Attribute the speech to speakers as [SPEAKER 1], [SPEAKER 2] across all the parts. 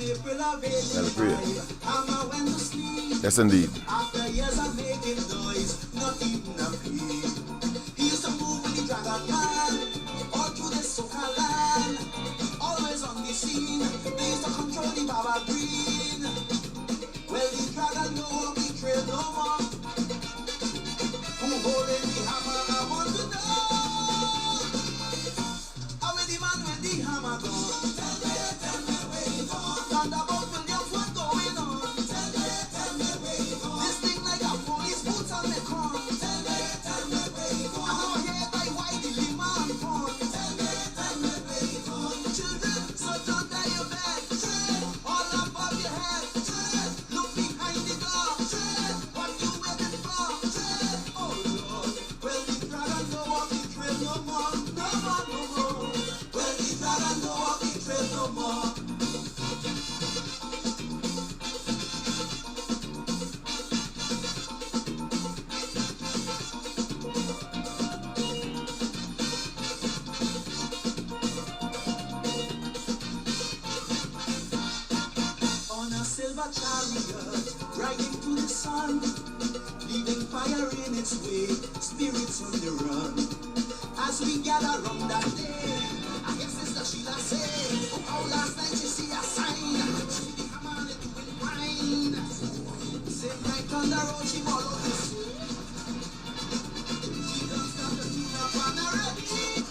[SPEAKER 1] Let us pray. Yes, indeed.
[SPEAKER 2] After years of making noise, not even a pea. He used to move with the dragon man, all through the soca land. Always on the scene, they used to control the Baba Green. Well, the dragon no more betrayed no more. Who holding the hammer, I want to know. How will the man with the hammer gone? Tell me where he gone. Thunderbolt Williams, what's going on? Tell me where he gone. This thing like a police boots on the corn. Tell me where he gone. I'm over here by White Lima and Pond. Tell me where he gone. Children, so don't die your bed. All above your head. Look behind the door. What you waiting for? Oh Lord, well the dragon no walk the trail no more. No more. Well the dragon no walk the trail no more. On a silver chariot, riding to the sun, leaving fire in its way, spirits on the run. As we gather round that day, I hear Sister Sheila say, oh, how last night she see a sign, she the hammer and it doing fine. Same night on the road she followed the sway. She don't stop the tune up on the ready.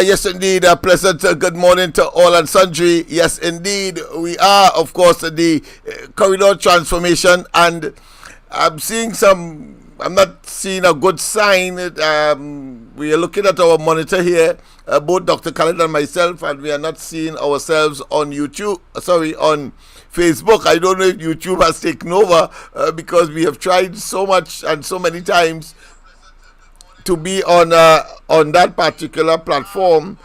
[SPEAKER 1] Yes, indeed. A pleasant good morning to all and sundry. Yes, indeed. We are, of course, the corridor transformation, and I'm not seeing a good sign. We are looking at our monitor here, both Dr. Khaled and myself, and we are not seeing ourselves on on Facebook. I don't know if YouTube has taken over because we have tried so much and so many times to be on that particular platform,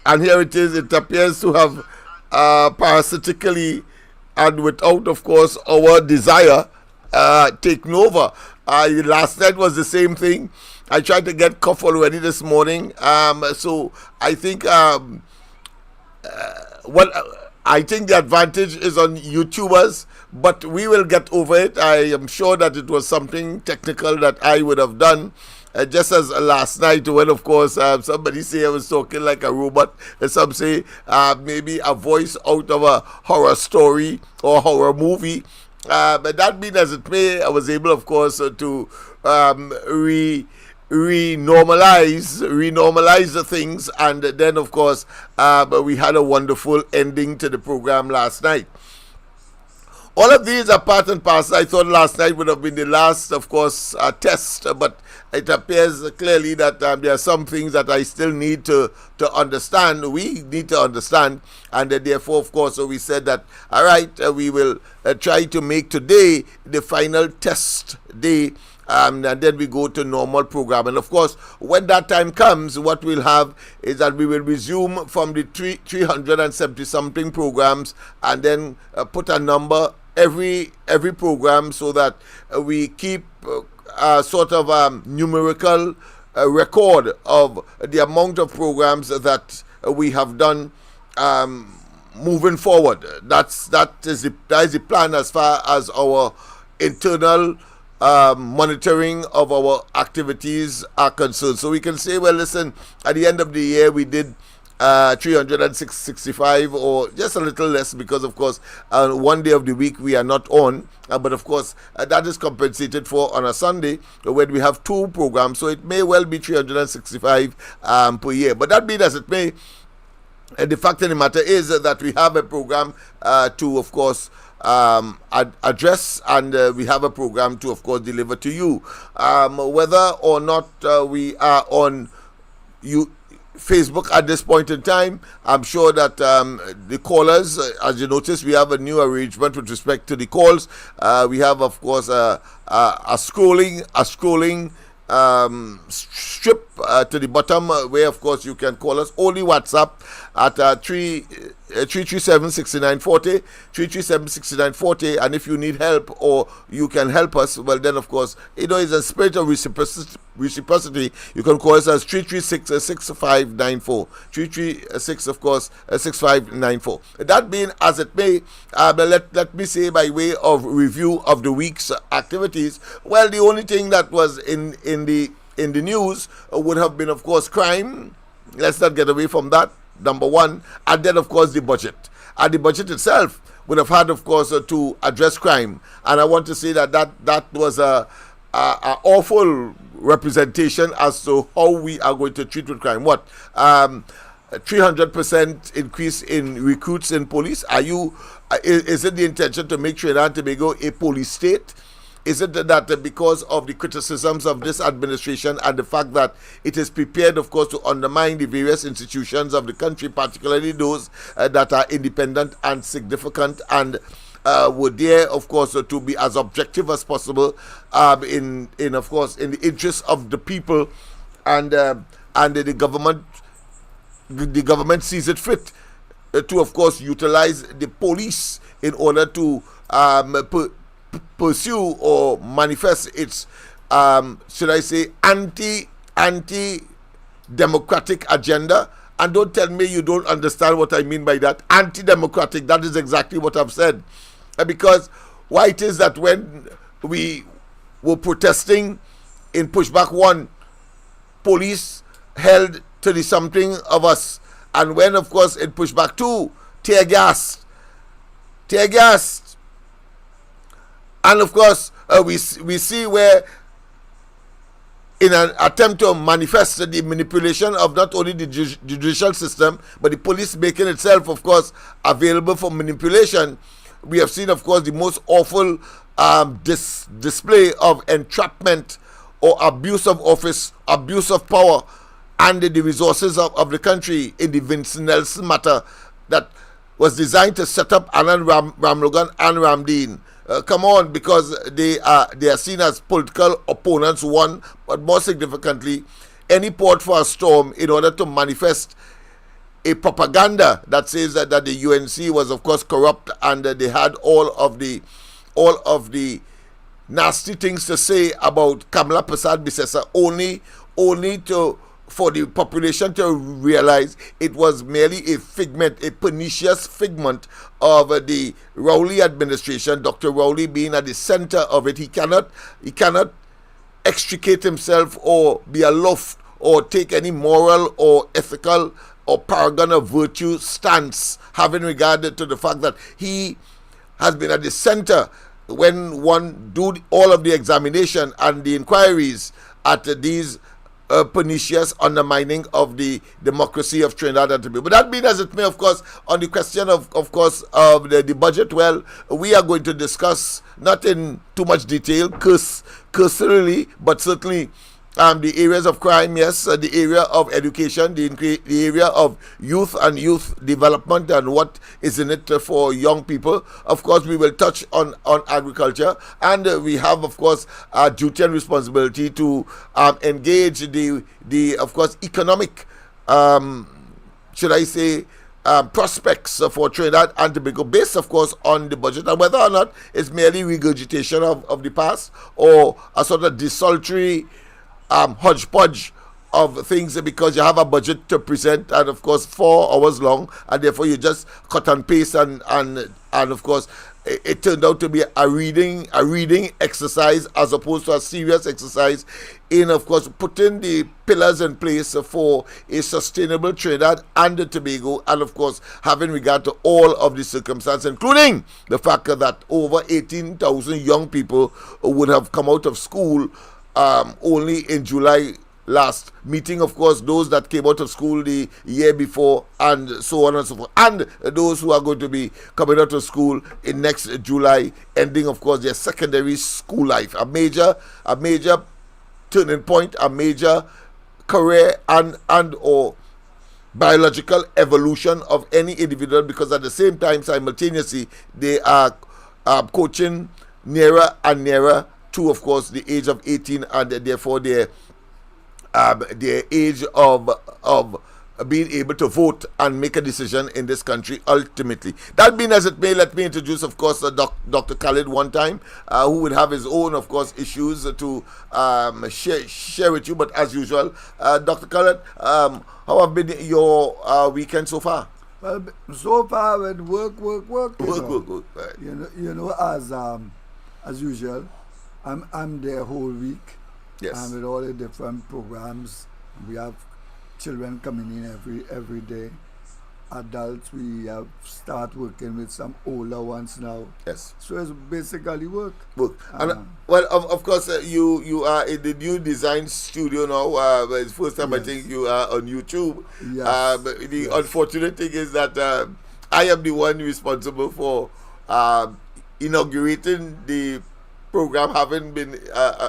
[SPEAKER 1] and here it is. It appears to have parasitically and without, of course, our desire taken over. Last night was the same thing. I tried to get Cuff already this morning, so I think I think the advantage is on YouTubers, but we will get over it. I am sure that it was something technical that I would have done. Just as last night, when, of course, somebody say I was talking like a robot, and some say maybe a voice out of a horror story or horror movie. But that being as it may, I was able, of course, to renormalize the things, and then, of course, we had a wonderful ending to the program last night. All of these are part and parcel. I thought last night would have been the last, of course, test, but it appears clearly that there are some things that I still need to understand. We need to understand, and therefore, of course, we said that, all right, we will try to make today the final test day, and then we go to normal program. And of course, when that time comes, what we'll have is that we will resume from the 370 something programs, and then put a number every program, so that we keep sort of numerical record of the amount of programs that we have done moving forward. That is the plan as far as our internal monitoring of our activities are concerned. So we can say, well, listen, at the end of the year we did 365, or just a little less, because of course one day of the week we are not on, but of course that is compensated for on a Sunday when we have two programs, so it may well be 365 per year. But that being as it may, the fact of the matter is that we have a program to, of course, address, and we have a program to, of course, deliver to you. Whether or not we are on Facebook at this point in time, I'm sure that the callers, as you notice, we have a new arrangement with respect to the calls. We have, of course, a scrolling strip to the bottom where, of course, you can call us. Only WhatsApp at 337-6940, 337-6940, and if you need help or you can help us, well, then, of course, it's a spirit of reciprocity. You can call us as 336-6594, 336, of course, 6594. That being as it may, let me say, by way of review of the week's activities, well, the only thing that was in the news would have been, of course, crime. Let's not get away from that, number one. And then, of course, the budget. And the budget itself would have had, of course, to address crime. And I want to say that was a awful representation as to how we are going to treat with crime. What? 300% increase in recruits in police? Is it the intention to make Trinidad and Tobago a police state? Is it that because of the criticisms of this administration and the fact that it is prepared, of course, to undermine the various institutions of the country, particularly those that are independent and significant, and would dare, of course, to be as objective as possible in of course, in the interest of the people, and the government sees it fit to, of course, utilize the police in order to pursue or manifest its should I say anti-democratic agenda. And don't tell me you don't understand what I mean by that. Anti-democratic, that is exactly what I've said. Because why it is that when we were protesting in Pushback 1, police held 30-something of us, and when, of course, in Pushback 2, tear gassed. And, of course, we see where, in an attempt to manifest the manipulation of not only the judicial system, but the police making itself, of course, available for manipulation, we have seen, of course, the most awful display of entrapment or abuse of office, abuse of power, and the resources of the country in the Vincent Nelson matter that was designed to set up Alan Ramlogan and Ramdeen. Come on, because they are seen as political opponents, one, but more significantly, any port for a storm in order to manifest a propaganda that says that the UNC was, of course, corrupt, and they had all of the nasty things to say about Kamala Prasad Bisesa, only for the population to realize it was merely a pernicious figment of the Rowley administration, Dr. Rowley being at the center of it. He cannot extricate himself or be aloof or take any moral or ethical or paragon of virtue stance, having regard to the fact that he has been at the center when one do all of the examination and the inquiries at these pernicious undermining of the democracy of Trinidad and Tobago. But that being as it may, of course, on the question of course, of the budget, well, we are going to discuss, not in too much detail, cursorily, but certainly the areas of crime, yes, the area of education, the area of youth and youth development and what is in it for young people. Of course, we will touch on agriculture, and we have, of course, a duty and responsibility to engage the of course, economic, should I say, prospects for Trinidad and Tobago, based, of course, on the budget, and whether or not it's merely regurgitation of the past or a sort of desultory hodgepodge of things, because you have a budget to present, and of course 4 hours long, and therefore you just cut and paste, and of course it turned out to be a reading exercise as opposed to a serious exercise in, of course, putting the pillars in place for a sustainable Trinidad and Tobago, and of course having regard to all of the circumstances, including the fact that over 18,000 young people would have come out of school only in July last meeting, of course, those that came out of school the year before, and so on and so forth, and those who are going to be coming out of school in next July, ending, of course, their secondary school life. A major turning point, a major career and or biological evolution of any individual, because at the same time, simultaneously, they are coaching nearer and nearer to, of course, the age of 18, and therefore their age of being able to vote and make a decision in this country ultimately. That being as it may, let me introduce, of course, Dr. Khalid one time, who would have his own, of course, issues to share with you. But as usual, Dr. Khalid, how have been your weekend so far?
[SPEAKER 3] Well, so far with work.
[SPEAKER 1] Work. Right.
[SPEAKER 3] You know, as usual, I'm there whole week.
[SPEAKER 1] Yes.
[SPEAKER 3] And with all the different programs, we have children coming in every day. Adults, we have start working with some older ones now.
[SPEAKER 1] Yes.
[SPEAKER 3] So it's basically work.
[SPEAKER 1] And well, of course, you are in the new design studio now. It's the first time I think you are on YouTube.
[SPEAKER 3] Yes.
[SPEAKER 1] The unfortunate thing is that I am the one responsible for inaugurating the program, having been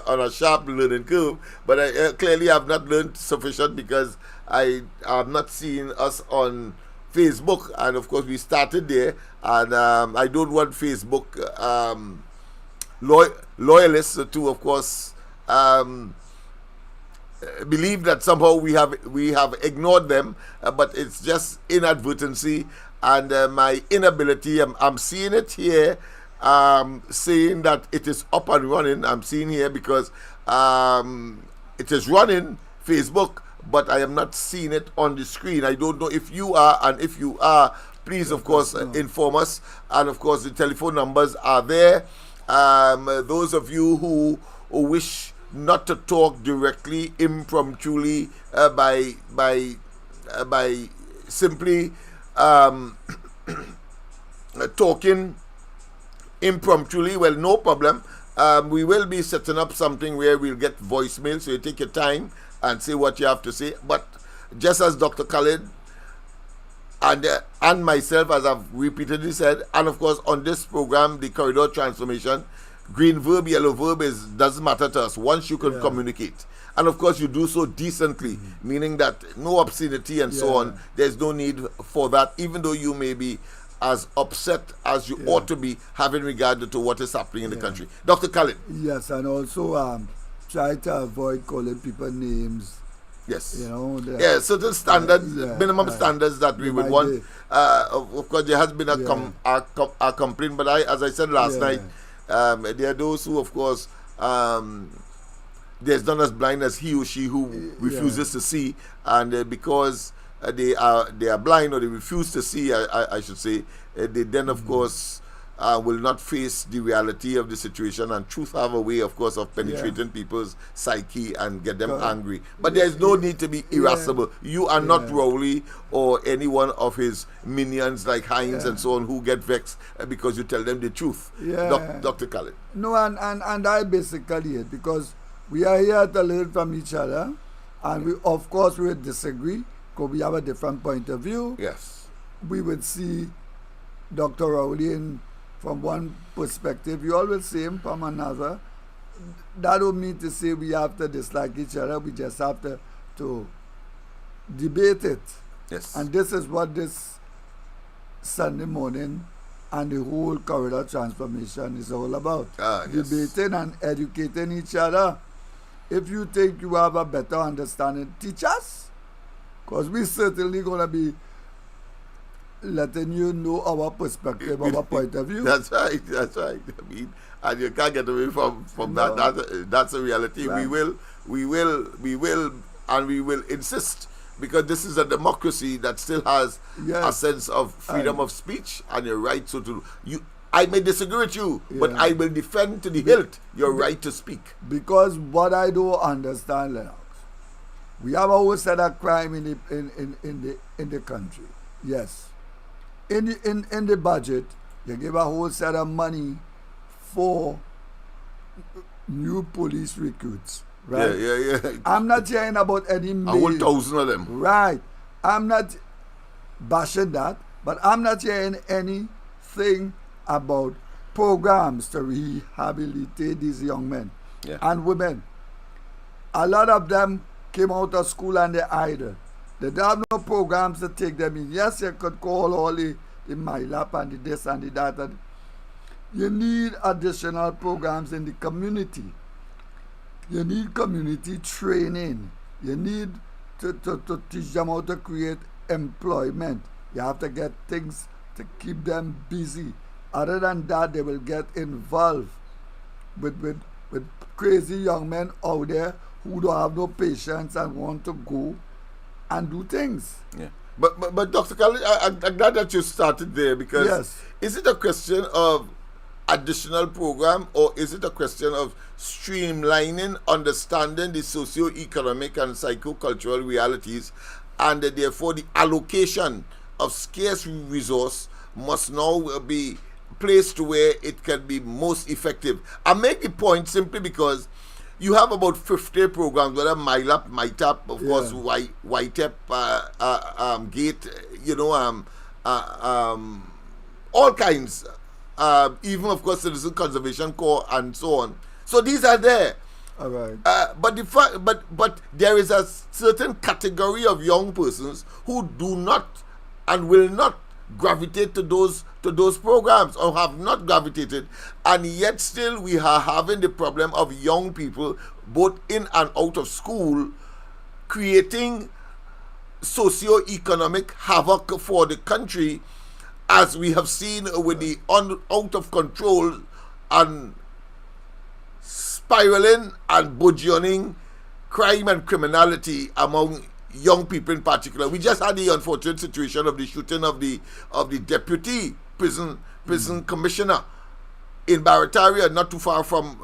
[SPEAKER 1] on a sharp learning curve, but I clearly have not learned sufficient, because I have not seen us on Facebook, and of course we started there, and I don't want Facebook loyalists to, of course, believe that somehow we have ignored them, but it's just inadvertency and my inability. I'm seeing it here, saying that it is up and running. I'm seeing here because it is running Facebook, but I am not seeing it on the screen. I don't know if you are, and if you are, please, of course, inform us. And of course, the telephone numbers are there. Those of you who wish not to talk directly, impromptu, by simply talking impromptu, well, no problem. We will be setting up something where we'll get voicemail, so you take your time and say what you have to say. But just as Dr. Khalid and myself, as I've repeatedly said, and of course on this program, the corridor transformation, green verb, yellow verb doesn't matter to us once you can communicate. And of course you do so decently, meaning that no obscenity and so on. There's no need for that, even though you may be as upset as you ought to be, having regard to what is happening in the country. Dr. Khalid.
[SPEAKER 3] Yes, and also try to avoid calling people names.
[SPEAKER 1] Yes.
[SPEAKER 3] You know.
[SPEAKER 1] Certain standards, minimum standards that we would want. Of course, there has been a complaint, but as I said last night, there are those who, of course, there's none as blind as he or she who refuses to see, and because they are blind, or they refuse to see, I should say, they then, of course, will not face the reality of the situation, and truth have a way, of course, of penetrating people's psyche and get them angry. But there is no need to be irascible. You are not Rowley or any one of his minions like Hines and so on, who get vexed because you tell them the truth. Dr. Khalid.
[SPEAKER 3] No, and I basically it, because we are here to learn from each other, and we, of course, we disagree because we have a different point of view.
[SPEAKER 1] Yes.
[SPEAKER 3] We would see Dr. Rowley from one perspective, you always see him from another. That don't mean to say we have to dislike each other. We just have to debate it.
[SPEAKER 1] Yes.
[SPEAKER 3] And this is what this Sunday morning and the whole corridor transformation is all about. Debating and educating each other. If you think you have a better understanding, teach us. Because we certainly going to be letting you know our perspective, our point of view.
[SPEAKER 1] That's right. I mean, and you can't get away from that. That's a reality. Right. We will insist, because this is a democracy that still has a sense of freedom of speech and your right. So I may disagree with you, but I will defend to the hilt your right to speak. Because
[SPEAKER 3] what I don't understand, Lennox, we have a whole set of crime in the country. Yes. In the budget, they give a whole set of money for new police recruits. right?
[SPEAKER 1] Yeah.
[SPEAKER 3] I'm not hearing about any
[SPEAKER 1] A whole 1,000 of them.
[SPEAKER 3] Right. I'm not bashing that, but I'm not hearing anything about programs to rehabilitate these young men and women. A lot of them came out of school and they're idle. They don't have no programs to take them in. Yes, you could call all the MyLab and the this and the that. And you need additional programs in the community. You need community training. You need to teach them how to create employment. You have to get things to keep them busy. Other than that, they will get involved with crazy young men out there who don't have no patience and want to go and do things.
[SPEAKER 1] Yeah. But Dr. Khalid, I'm glad that you started there, because is it a question of additional program, or is it a question of streamlining, understanding the socio-economic and psycho-cultural realities, and therefore the allocation of scarce resource must now be placed to where it can be most effective? I make the point simply because you have about 50 programs, whether MyLab, MyTap, of course, YTEP, GATE, all kinds, even, of course, Citizen Conservation Corps and so on. So these are there.
[SPEAKER 3] All right.
[SPEAKER 1] But there is a certain category of young persons who do not and will not gravitate to those programs, or have not gravitated, and yet still we are having the problem of young people both in and out of school creating socio-economic havoc for the country, as we have seen with the out of control and spiraling and burgeoning crime and criminality among young people in particular. We just had the unfortunate situation of the shooting of the deputy prison commissioner in Barataria, not too far from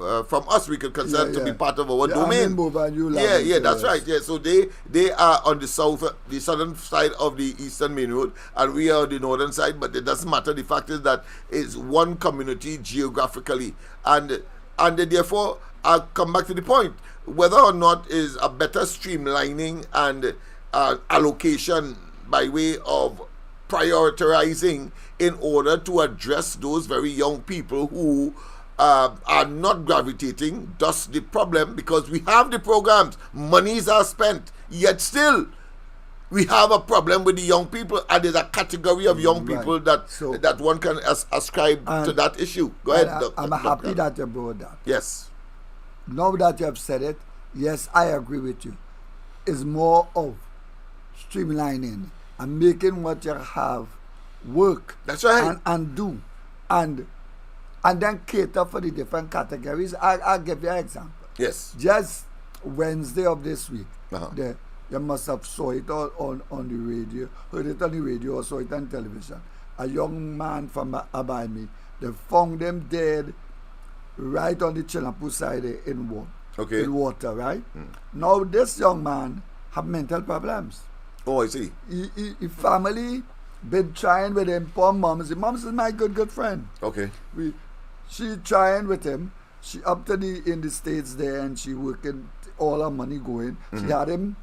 [SPEAKER 1] us. We could consider to be part of our domain. That's right. Yeah, so they are on the southern side of the Eastern Main Road, and we are on the northern side. But it doesn't matter. The fact is that it's one community geographically, and therefore I'll come back to the point: whether or not is a better streamlining and allocation by way of prioritizing in order to address those very young people who are not gravitating. Thus the problem, because we have the programs, monies are spent, yet still we have a problem with the young people, and there's a category of young people that one can ascribe to that issue. Go ahead,
[SPEAKER 3] I'm happy that you brought that.
[SPEAKER 1] Yes.
[SPEAKER 3] Now that you have said it, yes, I agree with you. It's more of streamlining and making what you have work.
[SPEAKER 1] That's right.
[SPEAKER 3] And do. And then cater for the different categories. I'll give you an example.
[SPEAKER 1] Yes.
[SPEAKER 3] Just Wednesday of this week, you must have saw it all on the radio, heard it on the radio, or saw it on television. A young man from Abaimi, they found him dead right on the Chinapu side in water, right? Now this young man have mental problems.
[SPEAKER 1] Oh, I see.
[SPEAKER 3] His family been trying with him. Poor moms. The moms is my good friend.
[SPEAKER 1] Okay.
[SPEAKER 3] She trying with him. She up to in the States there, and she working all her money going. She had him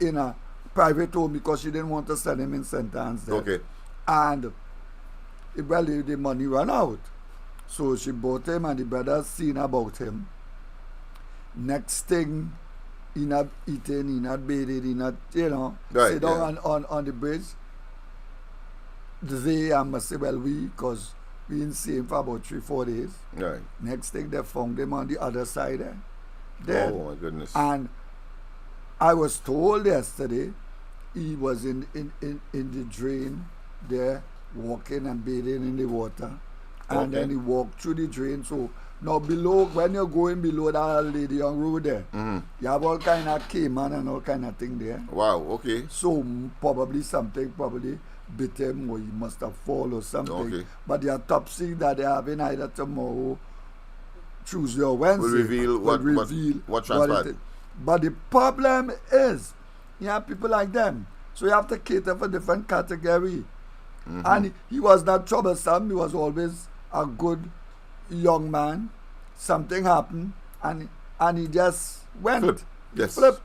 [SPEAKER 3] in a private home because she didn't want to send him in St. Anne's there.
[SPEAKER 1] Okay.
[SPEAKER 3] And the money ran out. So she bought him, and the brother seen about him. Next thing, he not eating, he not bathing, he not, sit down on the bridge. I must say, because we didn't see him for about 3-4 days.
[SPEAKER 1] Right.
[SPEAKER 3] Next thing, they found him on the other side dead.
[SPEAKER 1] Oh, my goodness.
[SPEAKER 3] And I was told yesterday he was in the drain there, walking and bathing in the water. And then he walked through the drain. So now below, when you're going below that lady on road there, you have all kind of caiman and all kind of thing there.
[SPEAKER 1] Wow, okay.
[SPEAKER 3] So probably something bit him, or he must have fallen or something. Okay. But the autopsy that they're having either tomorrow, Tuesday or Wednesday
[SPEAKER 1] will reveal what transpired.
[SPEAKER 3] But the problem is, you have people like them. So you have to cater for different category. And he was not troublesome. He was always a good young man. Something happened, and and he just went.
[SPEAKER 1] Flip. Yes.
[SPEAKER 3] Flip.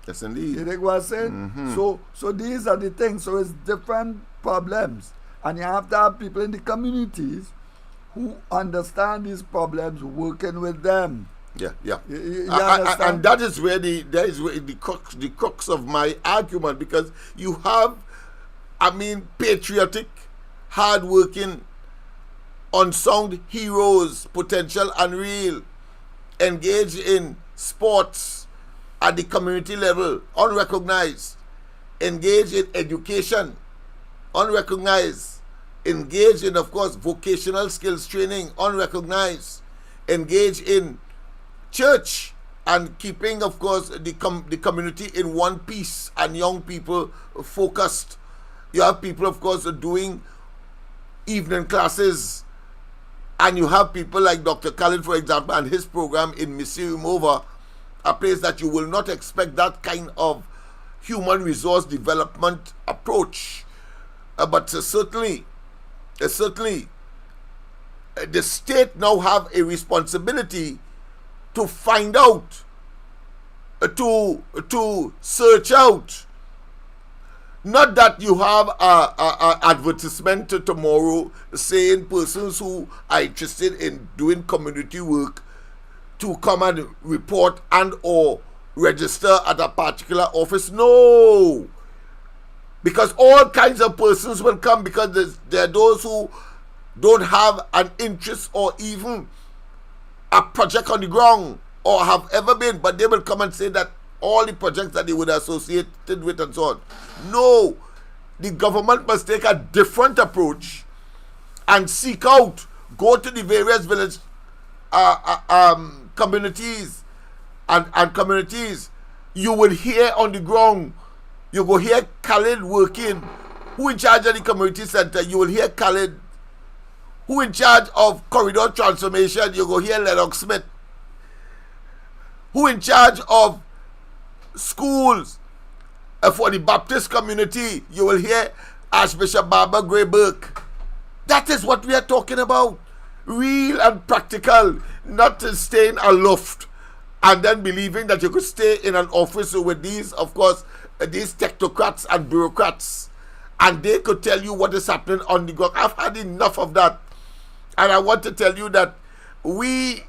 [SPEAKER 1] Yes, indeed.
[SPEAKER 3] You think what I'm saying? So these are the things. So it's different problems. And you have to have people in the communities who understand these problems, working with them.
[SPEAKER 1] Yeah, yeah.
[SPEAKER 3] You
[SPEAKER 1] And that is where the crux of my argument, because you have, patriotic, hard-working, unsound heroes, potential unreal, engaged in sports at the community level, unrecognized, engaged in education, unrecognized, engaged in, of course, vocational skills training, unrecognized, engaged in church and keeping, of course, the community in one piece and young people focused. You have people, of course, doing evening classes, and you have people like Dr. Khalid, for example, and his program in Misirimova, a place that you will not expect that kind of human resource development approach. But certainly, the state now have a responsibility to find out, to search out. Not that you have a advertisement tomorrow saying persons who are interested in doing community work to come and report and or register at a particular office. No. Because all kinds of persons will come, because there are those who don't have an interest or even a project on the ground or have ever been, but they will come and say that all the projects that they would associate with and so on. No, the government must take a different approach and seek out, go to the various village communities and communities. You will hear on the ground, you go hear Khalid working. Who in charge of the community center? You will hear Khalid. Who in charge of corridor transformation? You go hear Lennox Smith. Who in charge of schools for the Baptist community? You will hear Archbishop Barbara Gray Burke. That is what we are talking about. Real and practical, not staying aloft and then believing that you could stay in an office with these, of course, these technocrats and bureaucrats, and they could tell you what is happening on the ground. I've had enough of that. And I want to tell you that we,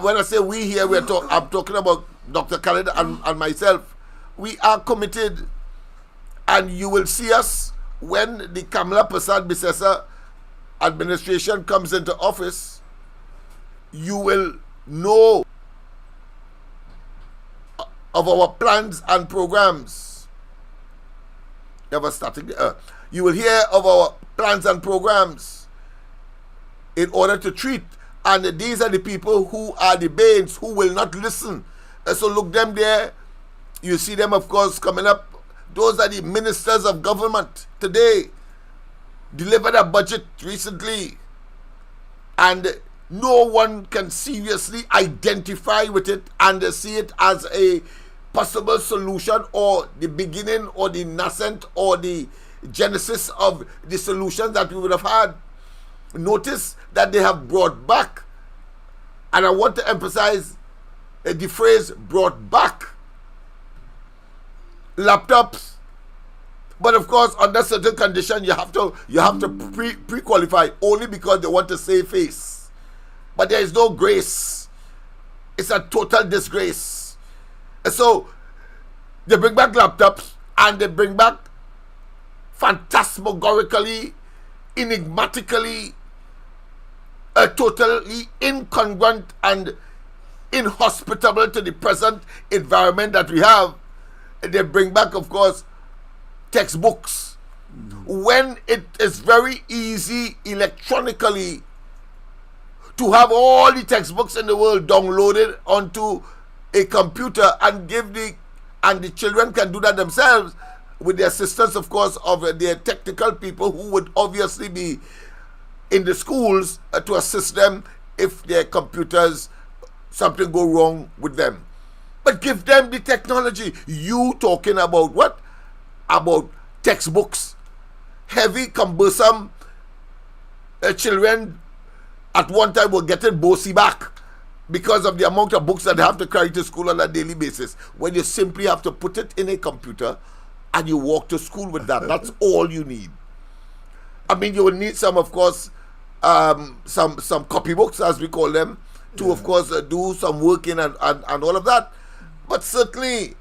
[SPEAKER 1] when I say we here, I'm talking about Dr. Khalid and myself. We are committed, and you will see us when the Kamala Prasad Bisesa administration comes into office. You will know of our plans and programs. You will hear of our plans and programs in order to treat, and these are the people who are the banes, who will not listen. So look them there. You see them, of course, coming up. Those are the ministers of government today. Delivered a budget recently, and no one can seriously identify with it and see it as a possible solution, or the beginning, or the nascent, or the genesis of the solution that we would have had. Notice that they have brought back, and I want to emphasize the phrase brought back, laptops. But of course, under certain conditions, you have to pre-qualify, only because they want to save face. But there is no grace. It's a total disgrace. And so they bring back laptops, and they bring back phantasmagorically, enigmatically, totally incongruent and inhospitable to the present environment that we have. They bring back, of course, textbooks, when it is very easy electronically to have all the textbooks in the world downloaded onto a computer and the children can do that themselves with the assistance, of course, of their technical people who would obviously be in the schools to assist them if their computers, something go wrong with them. But give them the technology. You talking about what? About textbooks, heavy, cumbersome. Children at one time were getting bossy back because of the amount of books that they have to carry to school on a daily basis, when you simply have to put it in a computer and you walk to school with that. That's all you need. I mean, you will need some, of course, some copybooks, as we call them, to, of course, do some working and all of that. But certainly,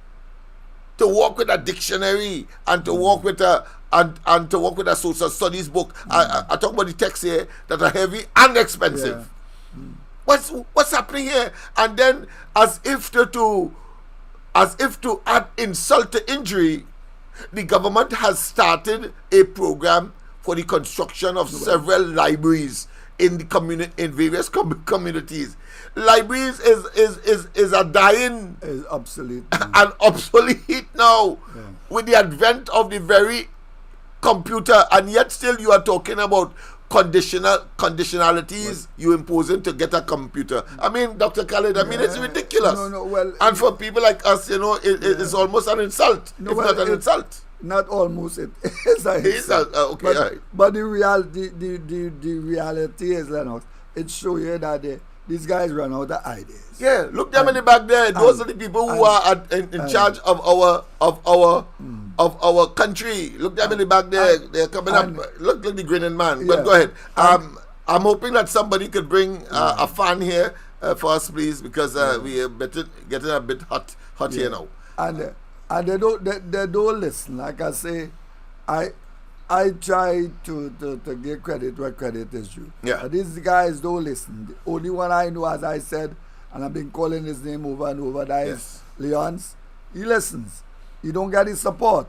[SPEAKER 1] to walk with a dictionary and to walk with a and to work with a social studies book. I talk about the texts here that are heavy and expensive. What's happening here? And then, as if to add insult to injury, the government has started a program for the construction of several libraries in the in various communities. Libraries is a dying,
[SPEAKER 3] is obsolete
[SPEAKER 1] and obsolete now with the advent of the very computer, and yet still you are talking about conditionalities you imposing to get a computer. I mean, Dr. Khalid, I mean, it's ridiculous. And for people like us, it's almost an insult. It's not an insult.
[SPEAKER 3] Not almost, it is an insult.
[SPEAKER 1] Okay,
[SPEAKER 3] but the reality is, Lennox, it shows you that these guys run out of ideas.
[SPEAKER 1] Yeah, look them in the back there. Those are the people who are in charge of our country. Look them in the back there. They're coming up. Look like the grinning man. But go ahead. I'm hoping that somebody could bring a fan here for us, please, because we are getting a bit hot here now.
[SPEAKER 3] And they don't listen. Like I say, I try to give credit where credit is due.
[SPEAKER 1] Yeah.
[SPEAKER 3] These guys don't listen. The only one I know, as I said, and I've been calling his name over and over, that is Leon's. He listens. He don't get his support.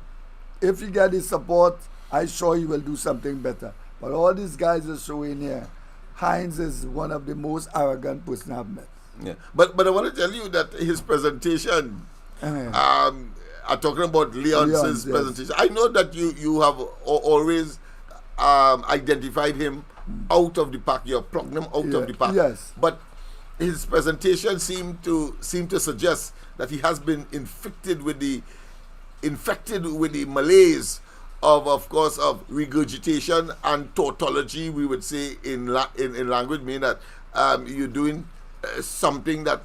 [SPEAKER 3] If he get his support, I'm sure he will do something better. But all these guys are showing here, Heinz is one of the most arrogant person I've met.
[SPEAKER 1] Yeah. But I want to tell you that his presentation, I'm talking about Leon's presentation. I know that you have always identified him out of the pack. You have plucked him out of the pack.
[SPEAKER 3] Yes.
[SPEAKER 1] But his presentation seemed to suggest that he has been infected with the malaise of course, of regurgitation and tautology. We would say in language, meaning that you're doing something that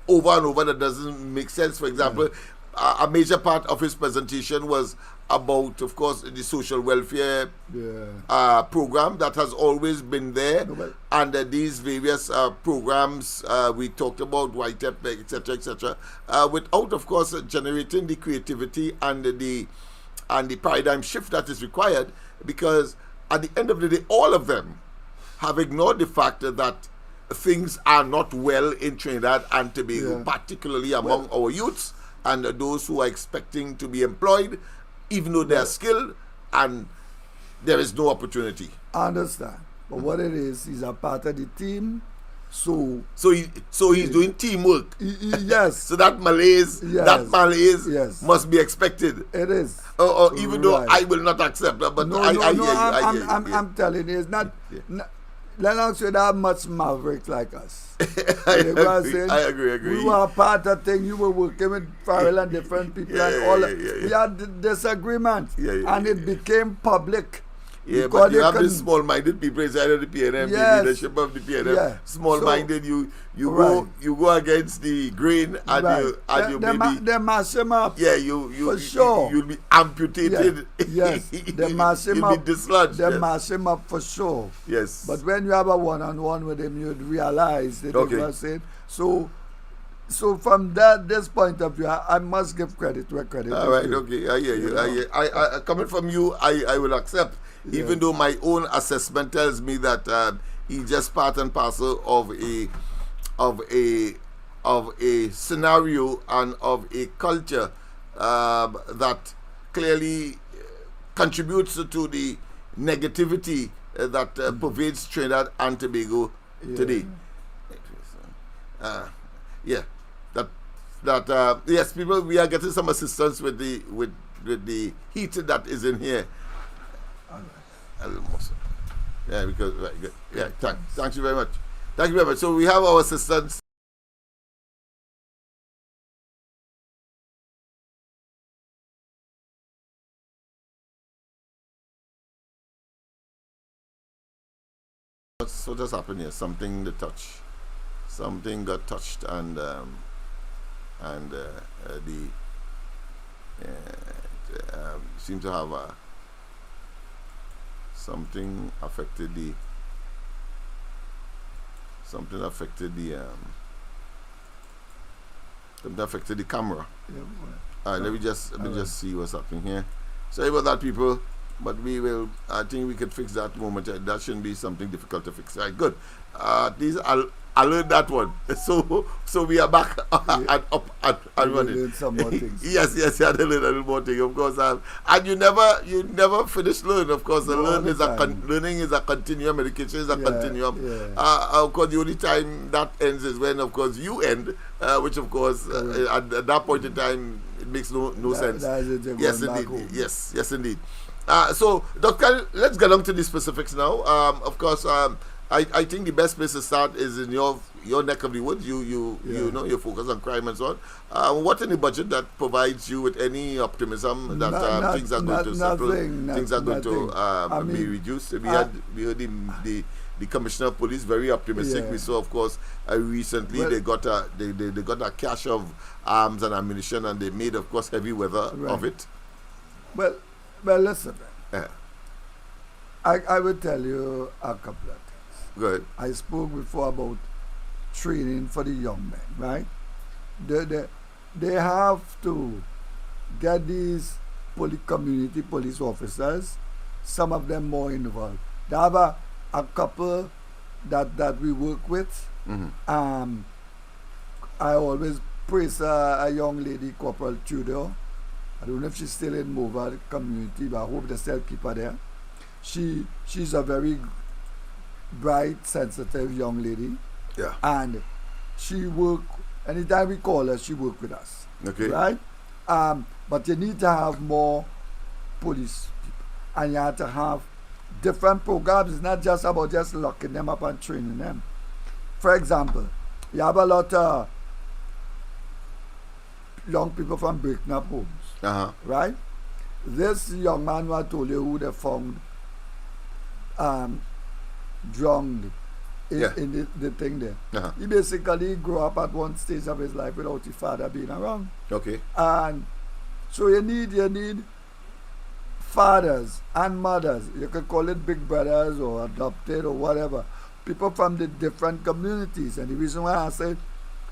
[SPEAKER 1] over and over that doesn't make sense. For example. A major part of his presentation was about, of course, the social welfare program that has always been there, and these various programs we talked about, YTEP, etc., without, of course, generating the creativity and the paradigm shift that is required, because at the end of the day, all of them have ignored the fact that things are not well in Trinidad and Tobago, particularly among our youths and those who are expecting to be employed, even though they are skilled and there is no opportunity.
[SPEAKER 3] I understand. But what it is, he's a part of the team. So
[SPEAKER 1] he's doing teamwork.
[SPEAKER 3] Yes.
[SPEAKER 1] So that malaise must be expected.
[SPEAKER 3] It is.
[SPEAKER 1] Even though I will not accept that, but I hear you.
[SPEAKER 3] I'm telling you, it's not. Lennox should have much mavericks like us.
[SPEAKER 1] I agree.
[SPEAKER 3] We were a part of things. You were working with Farrell and different people and all. We had disagreements, and it became public.
[SPEAKER 1] Yeah, but you have these small-minded people inside of the PNM, the leadership of the PNM. Small-minded, you go against the grain, and you maybe
[SPEAKER 3] they mash him up.
[SPEAKER 1] Yeah,
[SPEAKER 3] for sure.
[SPEAKER 1] You'll be amputated.
[SPEAKER 3] Yes, they mash him
[SPEAKER 1] you'll
[SPEAKER 3] up.
[SPEAKER 1] Be dislodged.
[SPEAKER 3] They mash him up for sure.
[SPEAKER 1] Yes.
[SPEAKER 3] But when you have a one-on-one with him, you'd realize that he was saying. So from this point of view, I must give credit where credit.
[SPEAKER 1] All right. Okay. I hear you. I coming from you, I will accept. Even though my own assessment tells me that he's just part and parcel of a scenario and of a culture that clearly contributes to the negativity that pervades Trinidad and Tobago today. Yes, people, we are getting some assistance with the heat that is in here. Yeah, because thank you very much. Thank you very much. So we have our assistants. What just happened here? Something in the touch. something got touched and seem to have something affected the camera.
[SPEAKER 3] Yeah,
[SPEAKER 1] Let me just see what's happening here. Sorry about that, people, but I think we could fix that moment. That shouldn't be something difficult to fix. Right, good. At least I learned that one. So we are back and up and running.
[SPEAKER 3] Learn some more things.
[SPEAKER 1] Yes, you had to learn a little more thing, of course. And you never finish learning. Of course, learning is a continuum. Education is a continuum.
[SPEAKER 3] Yeah.
[SPEAKER 1] Of course, the only time that ends is when, of course, you end, which, of course, at that point in time, it makes no sense.
[SPEAKER 3] That is it,
[SPEAKER 1] Yes,
[SPEAKER 3] going back
[SPEAKER 1] indeed.
[SPEAKER 3] home.
[SPEAKER 1] Yes, indeed. So, Dr. Let's get on to the specifics now. Of course, I think the best place to start is in your neck of the woods. You know, you focus on crime and so on. What in the budget that provides you with any optimism that things are going to settle, things are going to be reduced? We heard the commissioner of police very optimistic. We saw, of course, recently they got a cache of arms and ammunition, and they made, of course, heavy weather of it.
[SPEAKER 3] Well, listen. I will tell you a couple of things.
[SPEAKER 1] Good.
[SPEAKER 3] I spoke before about training for the young men, right? They have to get these community police officers, some of them more involved. They have a couple that we work with.
[SPEAKER 1] Mm-hmm.
[SPEAKER 3] I always praise a young lady, Corporal Tudor. I don't know if she's still in Mova community, but I hope they still keep her there. She's a very bright, sensitive young lady.
[SPEAKER 1] Yeah.
[SPEAKER 3] And she work, anytime we call her, she work with us.
[SPEAKER 1] Okay.
[SPEAKER 3] Right? But you need to have more police people. And you have to have different programs. It's not just about just locking them up and training them. For example, you have a lot of young people from breaking up homes. Right? This young man who I told you who they found drowned in the thing there. He basically grew up at one stage of his life without his father being around.
[SPEAKER 1] Okay.
[SPEAKER 3] And so you need fathers and mothers. You could call it big brothers or adopted or whatever. People from the different communities. And the reason why I said,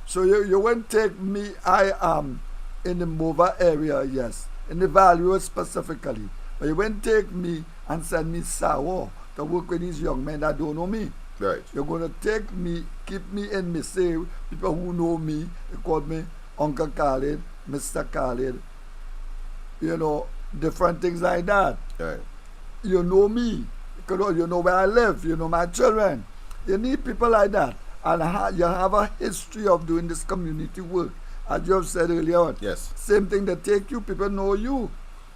[SPEAKER 3] so you won't take me, I am in the Mova area, yes, in the Value specifically. But you won't take me and send me Sawa to work with these young men that don't know me.
[SPEAKER 1] Right.
[SPEAKER 3] You're going to take me, keep me in me, say, people who know me, they call me Uncle Khalid, Mr. Khalid, you know, different things like that.
[SPEAKER 1] Right.
[SPEAKER 3] You know me, you know where I live, you know my children. You need people like that. And you have a history of doing this community work. As you have said earlier on.
[SPEAKER 1] Yes.
[SPEAKER 3] Same thing, they take you, people know you.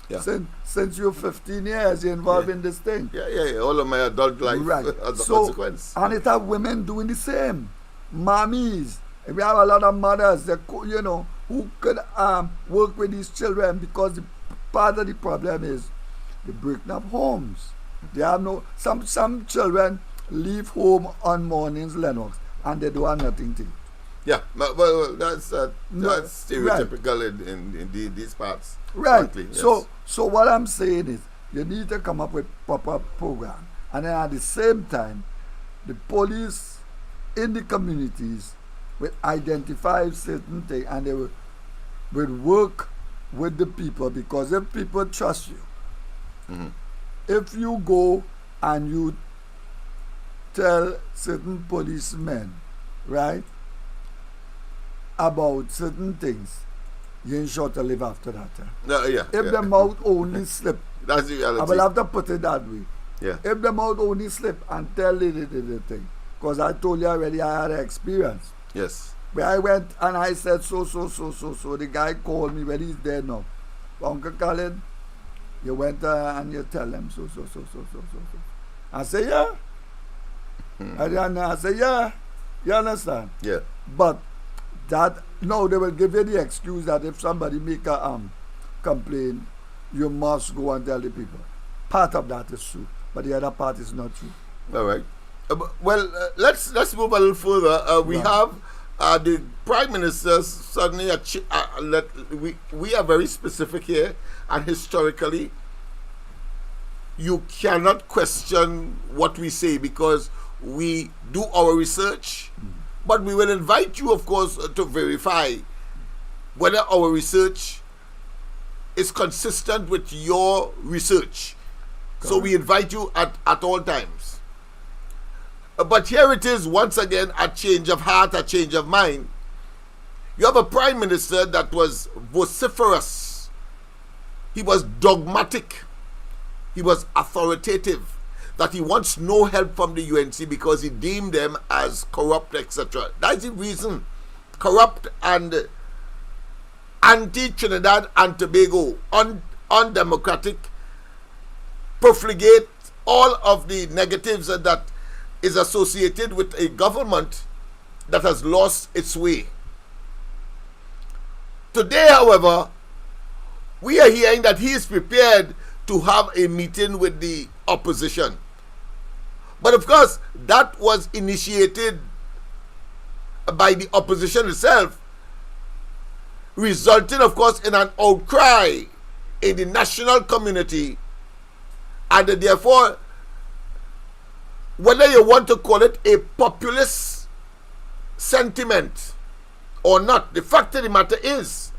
[SPEAKER 1] Yeah.
[SPEAKER 3] Since you're 15 years, you're involved in this thing.
[SPEAKER 1] Yeah. All of my adult life as a consequence.
[SPEAKER 3] And it have women doing the same. Mommies. We have a lot of mothers that, you know, who could work with these children because part of the problem is they breaking up homes. They have some children leave home on mornings, Lennox, and they don't have nothing to eat.
[SPEAKER 1] Yeah, well, that's stereotypical in these parts.
[SPEAKER 3] Right.
[SPEAKER 1] Frankly, yes.
[SPEAKER 3] So what I'm saying is, you need to come up with proper program, and then at the same time, the police in the communities will identify certain things, and they will work with the people, because if people trust you, if you go and you tell certain policemen, right, about certain things, you ain't sure to live after that. If the mouth only slip,
[SPEAKER 1] that's the reality.
[SPEAKER 3] I will have to put it that way.
[SPEAKER 1] Yeah.
[SPEAKER 3] If the mouth only slip and tell the thing, because I told you already I had an experience.
[SPEAKER 1] Yes.
[SPEAKER 3] Where I went and I said so. The guy called me when he's there now. Uncle Khalid, you went and you tell him so. I say, yeah. I say, yeah. You understand?
[SPEAKER 1] Yeah.
[SPEAKER 3] But that, no, they will give you the excuse that if somebody make a complaint, you must go and tell the people. Part of that is true, but the other part is not true.
[SPEAKER 1] All right. Let's move a little further. We
[SPEAKER 3] Right.
[SPEAKER 1] have the Prime Minister suddenly. We are very specific here, and historically, you cannot question what we say because we do our research. But we will invite you, of course, to verify whether our research is consistent with your research. So we invite you at all times. But here it is, once again, a change of heart, a change of mind. You have a Prime Minister that was vociferous. He was dogmatic. He was authoritative. That he wants no help from the UNC because he deemed them as corrupt, etc. That's the reason. Corrupt and anti-Trinidad and Tobago, undemocratic, profligate all of the negatives that is associated with a government that has lost its way. Today, however, we are hearing that he is prepared to have a meeting with the opposition. But of course, that was initiated by the opposition itself, resulting, of course, in an outcry in the national community. And therefore, whether you want to call it a populist sentiment or not, the fact of the matter is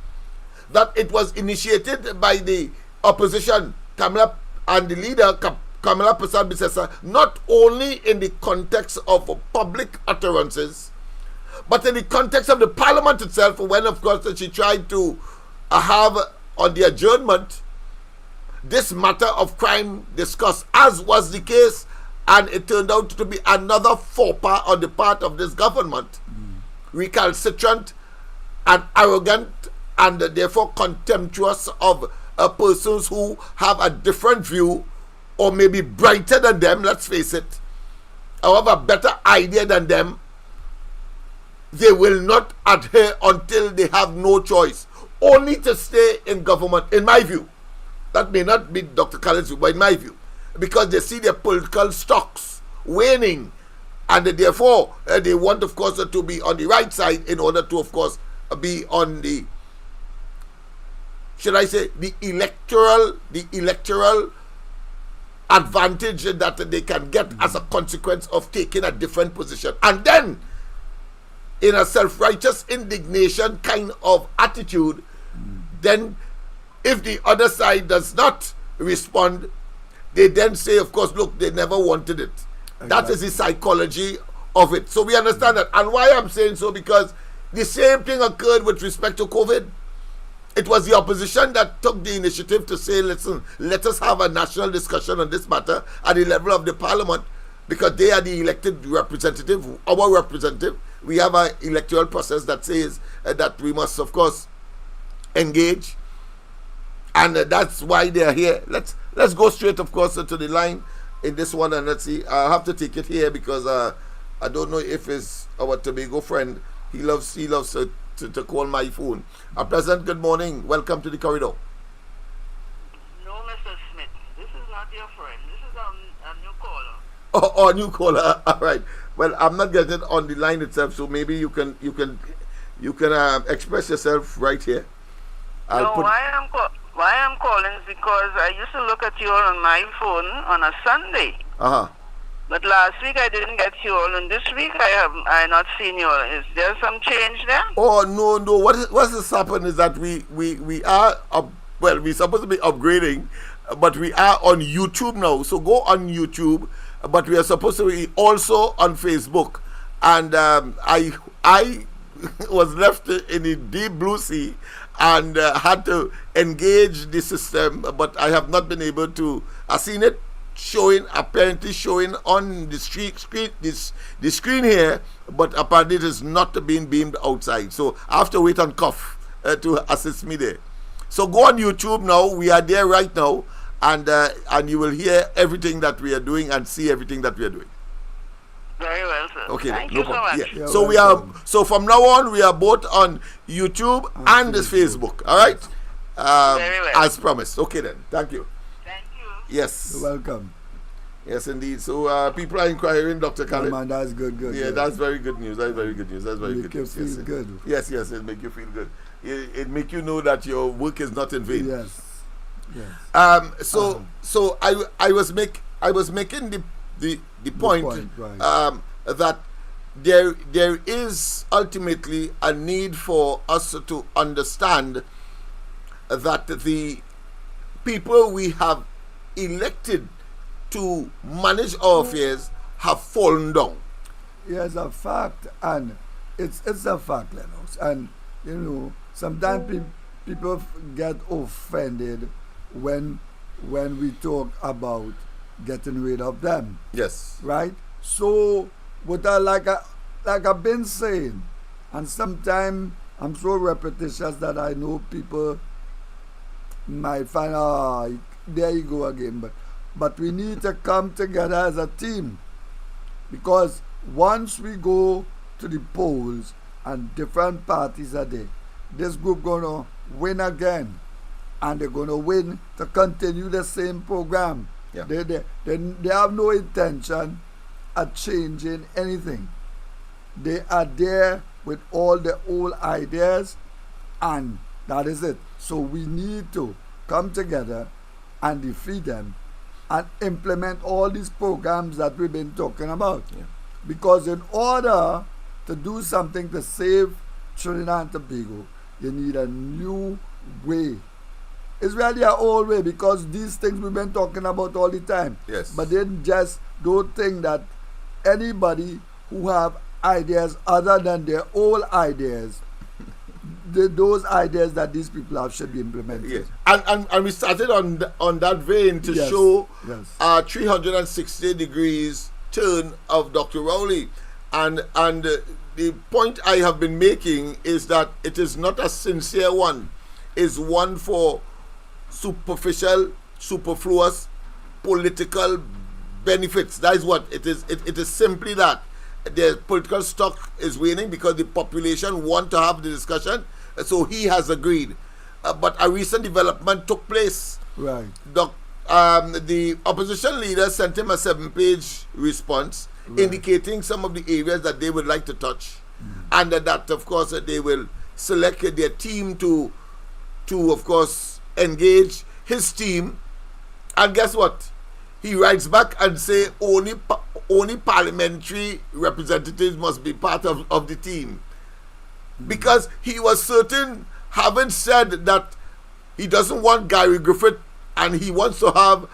[SPEAKER 1] that it was initiated by the opposition, Kamala, and the leader, Kamala Prasad Bisesa, not only in the context of public utterances, but in the context of the parliament itself, when, of course, she tried to have on the adjournment this matter of crime discussed, as was the case, and it turned out to be another faux pas on the part of this government, recalcitrant and arrogant and therefore contemptuous of persons who have a different view or maybe brighter than them, let's face it, or have a better idea than them. They will not adhere until they have no choice, only to stay in government, in my view. That may not be Dr. Khalid's view, but in my view, because they see their political stocks waning, and therefore they want, of course, to be on the right side in order to, of course, be on the, should I say, the electoral advantage that they can get as a consequence of taking a different position. And then, in a self-righteous indignation kind of attitude, then if the other side does not respond, they then say, of course, look, they never wanted it. Exactly. That is the psychology of it. So we understand that. And why I'm saying so, because the same thing occurred with respect to COVID. It was the opposition that took the initiative to say, listen, let us have a national discussion on this matter at the level of the parliament, because they are the elected representative, our representative. We have an electoral process that says that we must, of course, engage. And that's why they are here. Let's go straight, of course, to the line in this one, and let's see. I have to take it here because I don't know if it's our Tobago friend. He loves to call my phone. President, good morning. Welcome to the corridor.
[SPEAKER 4] No, Mr. Smith. This is not your friend. This is a new caller.
[SPEAKER 1] Oh, new caller. All right. Well, I'm not getting on the line itself, so maybe you can express yourself right here.
[SPEAKER 4] Why I'm calling is because I used to look at you all on my phone on a Sunday. But last week I didn't get you all, and this week I not seen you all. Is there some change there?
[SPEAKER 1] Oh no. What has happened is that we are we're supposed to be upgrading, but we are on YouTube now. So go on YouTube, but we are supposed to be also on Facebook. And I was left in the deep blue sea and had to engage the system, but I have not been able to. I've seen it apparently showing on the screen here, but apparently it is not being beamed outside. So I have to wait on Cuff to assist me there. So go on YouTube now. We are there right now, and you will hear everything that we are doing and see everything that we are doing.
[SPEAKER 4] Very well, sir.
[SPEAKER 1] Okay,
[SPEAKER 4] Thank
[SPEAKER 1] no
[SPEAKER 4] you so
[SPEAKER 1] problem.
[SPEAKER 4] much.
[SPEAKER 1] Yeah. So from now on we are both on YouTube and Facebook. All right.
[SPEAKER 4] Very well.
[SPEAKER 1] As promised. Okay then. Thank you.
[SPEAKER 4] Thank you.
[SPEAKER 1] Yes.
[SPEAKER 3] You're welcome.
[SPEAKER 1] Yes, indeed. So people are inquiring, Dr. Khalid.
[SPEAKER 3] Man, that's good.
[SPEAKER 1] Yeah, that's very good news. That's very good news. That's very good news.
[SPEAKER 3] Make you feel good.
[SPEAKER 1] Yes, it make you feel good. It make you know that your work is not in vain.
[SPEAKER 3] Yes.
[SPEAKER 1] So I was making the point,
[SPEAKER 3] right.
[SPEAKER 1] that there is ultimately a need for us to understand that the people we have elected to manage our affairs have fallen down.
[SPEAKER 3] Yes, a fact, and it's a fact, Lennox. And you know, sometimes people get offended when we talk about getting rid of them.
[SPEAKER 1] Yes.
[SPEAKER 3] Right? So what I've been saying, and sometimes I'm so repetitious that I know people might find, there you go again. But we need to come together as a team, because once we go to the polls and different parties are there, this group gonna win again, and they're gonna win to continue the same program.
[SPEAKER 1] Yeah.
[SPEAKER 3] They have no intention of changing anything. They are there with all the old ideas, and that is it. So we need to come together and defeat them and implement all these programs that we've been talking about.
[SPEAKER 1] Yeah.
[SPEAKER 3] Because in order to do something to save Trinidad and Tobago, you need a new way. It's really an old way, because these things we've been talking about all the time.
[SPEAKER 1] Yes.
[SPEAKER 3] But then just don't think that anybody who have ideas other than their old ideas, those ideas that these people have should be implemented.
[SPEAKER 1] Yes. And we started on that vein to show a 360 degrees turn of Dr. Rowley. And the point I have been making is that it is not a sincere one. It's one for superficial, superfluous political benefits. That is what it is. It is simply that the political stock is waning because the population want to have the discussion. So he has agreed. But a recent development took place.
[SPEAKER 3] Right.
[SPEAKER 1] The opposition leader sent him a 7-page response, right, indicating some of the areas that they would like to touch, and that of course they will select their team to of course engage his team. And guess what? He writes back and say only parliamentary representatives must be part of the team, because he was certain, having said that he doesn't want Gary Griffith and he wants to have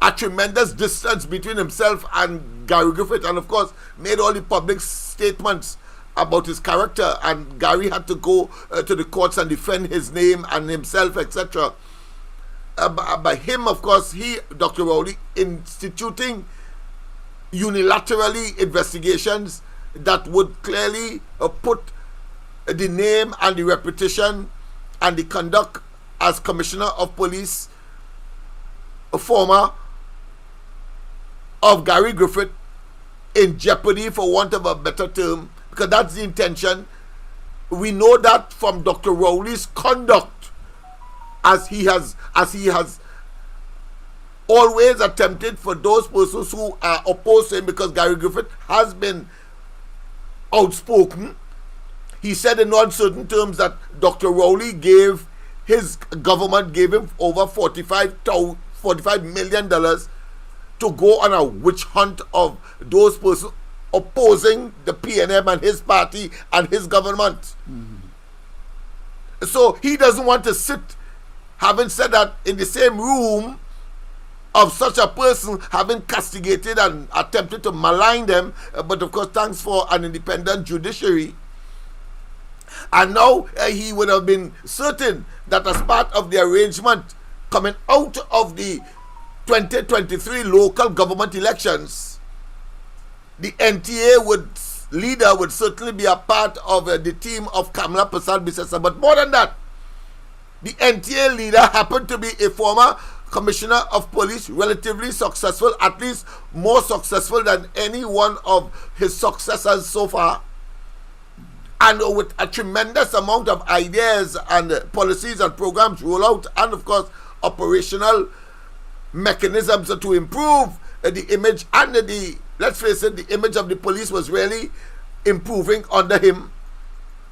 [SPEAKER 1] a tremendous distance between himself and Gary Griffith, and of course made all the public statements about his character, and Gary had to go to the courts and defend his name and himself, etc. By him, of course, Dr. Rowley, instituting unilaterally investigations that would clearly put the name and the reputation and the conduct as Commissioner of Police, a former, of Gary Griffith in jeopardy, for want of a better term, because that's the intention. We know that from Dr. Rowley's conduct, as he has always attempted for those persons who are opposed to him, because Gary Griffith has been outspoken. He said in uncertain terms that Dr. Rowley his government gave him over $45 million to go on a witch hunt of those persons opposing the PNM and his party and his government. So he doesn't want to sit, having said that, in the same room of such a person, having castigated and attempted to malign them. But of course, thanks for an independent judiciary. And now he would have been certain that as part of the arrangement coming out of the 2023 local government elections, the NTA leader would certainly be a part of the team of Kamala Persad-Bissessar. But more than that, the NTA leader happened to be a former Commissioner of Police, relatively successful, at least more successful than any one of his successors so far, and with a tremendous amount of ideas and policies and programs roll out, and of course operational mechanisms to improve the image and let's face it, the image of the police was really improving under him,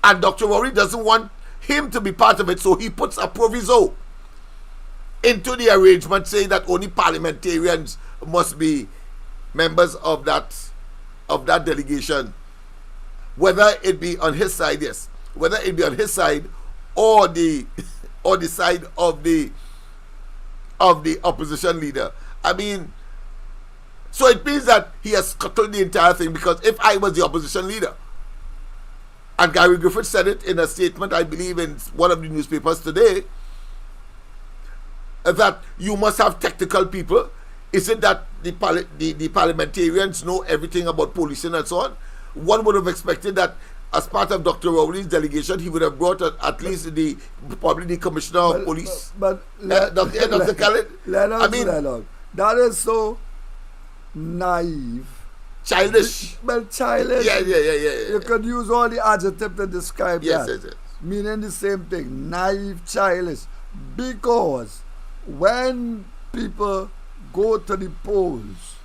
[SPEAKER 1] and Dr. Rowley doesn't want him to be part of it, so he puts a proviso into the arrangement saying that only parliamentarians must be members of that delegation, whether it be on his side, yes, whether it be on his side or the side of the opposition leader. I mean, so it means that he has scuttled the entire thing, because if I was the opposition leader, and Gary Griffith said it in a statement, I believe, in one of the newspapers today, that you must have technical people. Is it that the parliamentarians know everything about policing and so on? One would have expected that as part of Dr. Rowley's delegation, he would have brought at least probably the commissioner of police. Dr. Khalid,
[SPEAKER 3] I mean, that is so naive.
[SPEAKER 1] Childish.
[SPEAKER 3] Well, childish.
[SPEAKER 1] Yeah.
[SPEAKER 3] You could use all the adjectives to describe that.
[SPEAKER 1] Yes.
[SPEAKER 3] Meaning the same thing. Naive, childish. Because when people go to the polls,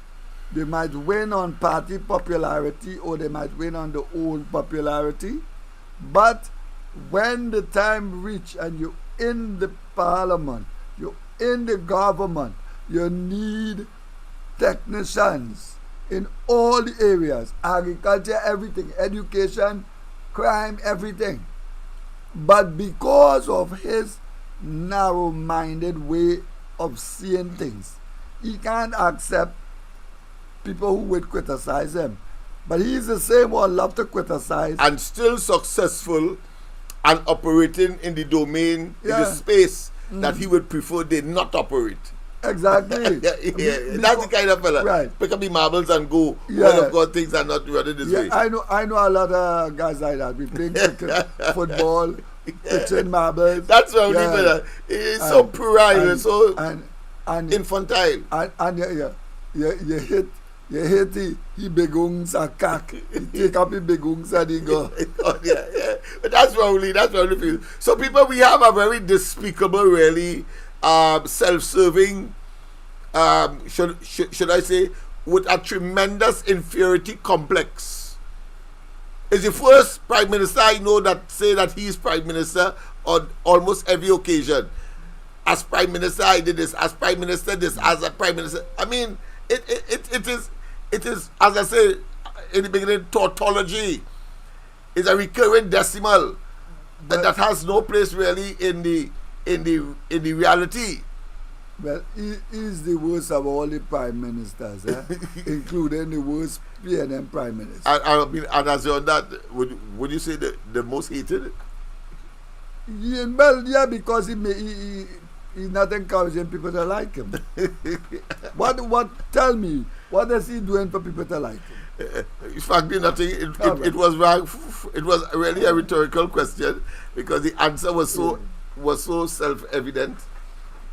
[SPEAKER 3] they might win on party popularity or they might win on their own popularity. But when the time reach and you're in the parliament, you're in the government, you need technicians in all the areas, agriculture, everything, education, crime, everything. But because of his narrow-minded way of seeing things, he can't accept people who would criticize him. But he's the same one love to criticize.
[SPEAKER 1] And still successful and operating in the domain, in the space that he would prefer they not operate.
[SPEAKER 3] Exactly.
[SPEAKER 1] That's the kind of fella.
[SPEAKER 3] Right.
[SPEAKER 1] Pick up the marbles and go. Well, of course, things are not running this way.
[SPEAKER 3] I know a lot of guys like that. We play cricket, football, pitching marbles.
[SPEAKER 1] That's what it's so puerile, so infantile.
[SPEAKER 3] And you hit the begungs and cack. You take up the begungs and you go.
[SPEAKER 1] But that's Rowley feels. So people, we have a very despicable, really self-serving, should I say, with a tremendous inferiority complex. Is the first prime minister I know that say that he is prime minister on almost every occasion. As prime minister I did this, as prime minister this, as a prime minister. I mean, it is as I say in the beginning, tautology is a recurrent decimal that has no place really in the reality.
[SPEAKER 3] Well, he is the worst of all the prime ministers, including the worst PNM prime minister.
[SPEAKER 1] And as on that, would you say the most hated?
[SPEAKER 3] Yeah, because he's not encouraging people to like him. Tell me, what is he doing for people to like him?
[SPEAKER 1] In fact, nothing. It was really a rhetorical question, because the answer was so self-evident,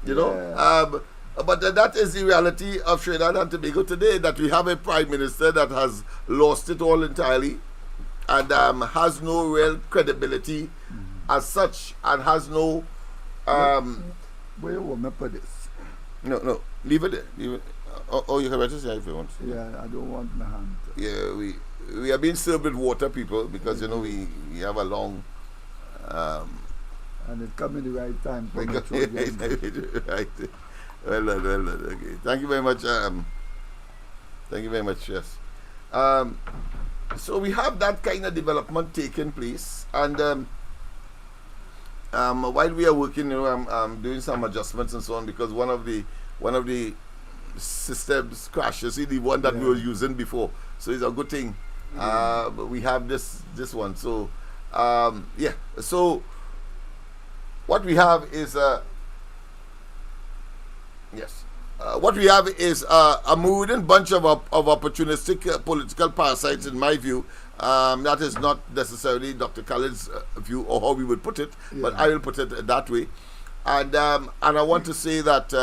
[SPEAKER 1] you know. But that is the reality of Trinidad and Tobago today, that we have a prime minister that has lost it all entirely, and has no real credibility as such, and has no.
[SPEAKER 3] Where you want me put this?
[SPEAKER 1] No, leave it there. Oh, you can write it if you want.
[SPEAKER 3] Yeah, I don't want my hand.
[SPEAKER 1] Yeah, we are being served with water, people, because we have a long.
[SPEAKER 3] And it come in the right time for my children.
[SPEAKER 1] Right. Well done. Okay. Thank you very much. Yes. So we have that kind of development taking place, and while we are working, I'm doing some adjustments and so on, because one of the systems crashes, the one that we were using before. So it's a good thing. We have this one. So So what we have is a moving bunch of opportunistic political parasites, in my view. That is not necessarily Dr. Khalid's view or how we would put it, but I will put it that way. And I want to say that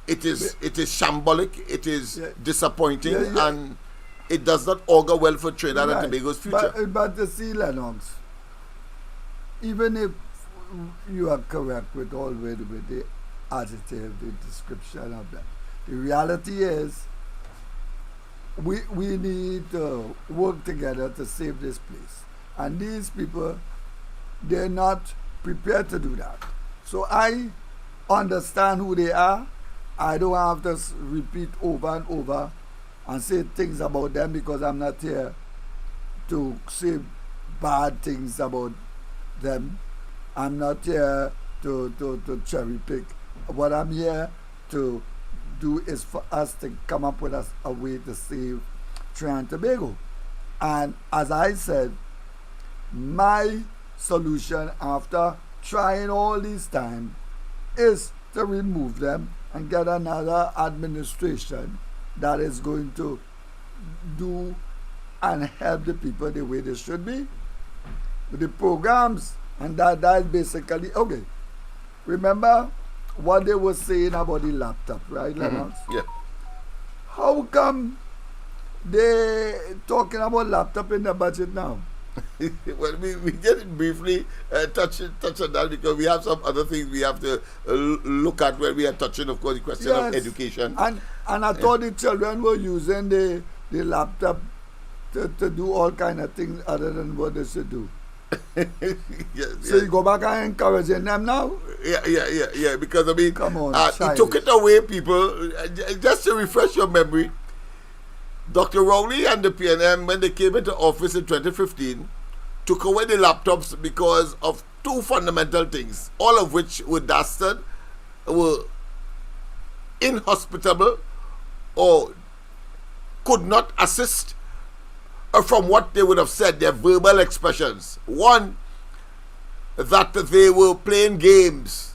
[SPEAKER 1] it is shambolic, it is disappointing, and it does not augur well for Trinidad and Tobago's future.
[SPEAKER 3] But to see, Lennox, even if you are correct with all with the adjective, the description of that, the reality is we need to work together to save this place. And these people, they're not prepared to do that. So I understand who they are. I don't have to repeat over and over and say things about them, because I'm not here to say bad things about them. I'm not here to cherry pick. What I'm here to do is for us to come up with a way to save Trinidad and Tobago. And as I said, my solution after trying all this time is to remove them and get another administration that is going to do and help the people the way they should be. The programs, and that's basically, okay. Remember what they were saying about the laptop, right, Lennox?
[SPEAKER 1] Yeah.
[SPEAKER 3] How come they talking about laptop in the budget now?
[SPEAKER 1] Well, we just briefly touch on that, because we have some other things we have to look at when we are touching, of course, the question of education.
[SPEAKER 3] And I thought the children were using the laptop to do all kind of things other than what they should do. So you go back and encouraging them now?
[SPEAKER 1] Yeah. Because I mean,
[SPEAKER 3] come on,
[SPEAKER 1] he took it away, people. Just to refresh your memory, Dr. Rowley and the PNM, when they came into office in 2015, took away the laptops because of two fundamental things, all of which were dastard, were inhospitable, or could not assist from what they would have said, their verbal expressions. One, that they were playing games,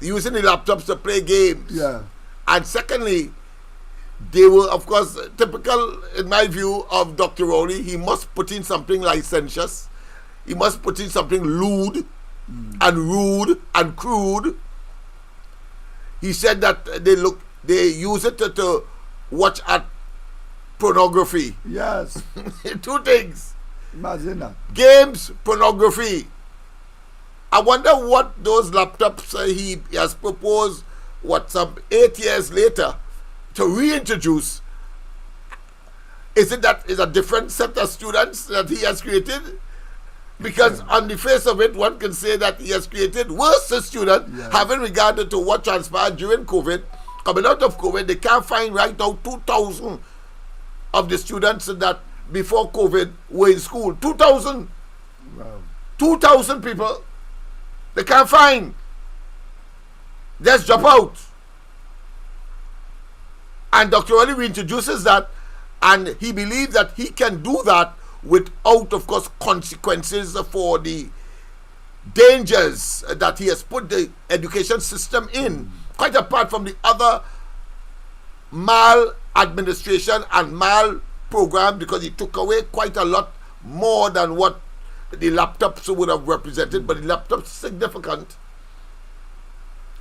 [SPEAKER 1] using the laptops to play games.
[SPEAKER 3] Yeah. And
[SPEAKER 1] secondly, they were, of course, typical, in my view, of Dr. Rowley. He must put in something licentious. He must put in something lewd and rude and crude. He said that they use it to watch at pornography.
[SPEAKER 3] Yes.
[SPEAKER 1] Two things.
[SPEAKER 3] Imagine that.
[SPEAKER 1] Games, pornography. I wonder what those laptops he has proposed, some 8 years later, to reintroduce. Is it that is a different set of students that he has created? Because on the face of it, one can say that he has created worse students, having regard to what transpired during COVID. Coming out of COVID, they can't find right now 2,000 of the students that before COVID were in school. 2,000.
[SPEAKER 3] Wow.
[SPEAKER 1] 2,000 people. They can't find. Just drop out. And Dr. Rowley reintroduces that, and he believes that he can do that without, of course, consequences for the dangers that he has put the education system in, quite apart from the other maladministration and mal program, because he took away quite a lot more than what the laptops would have represented, but the laptops significant.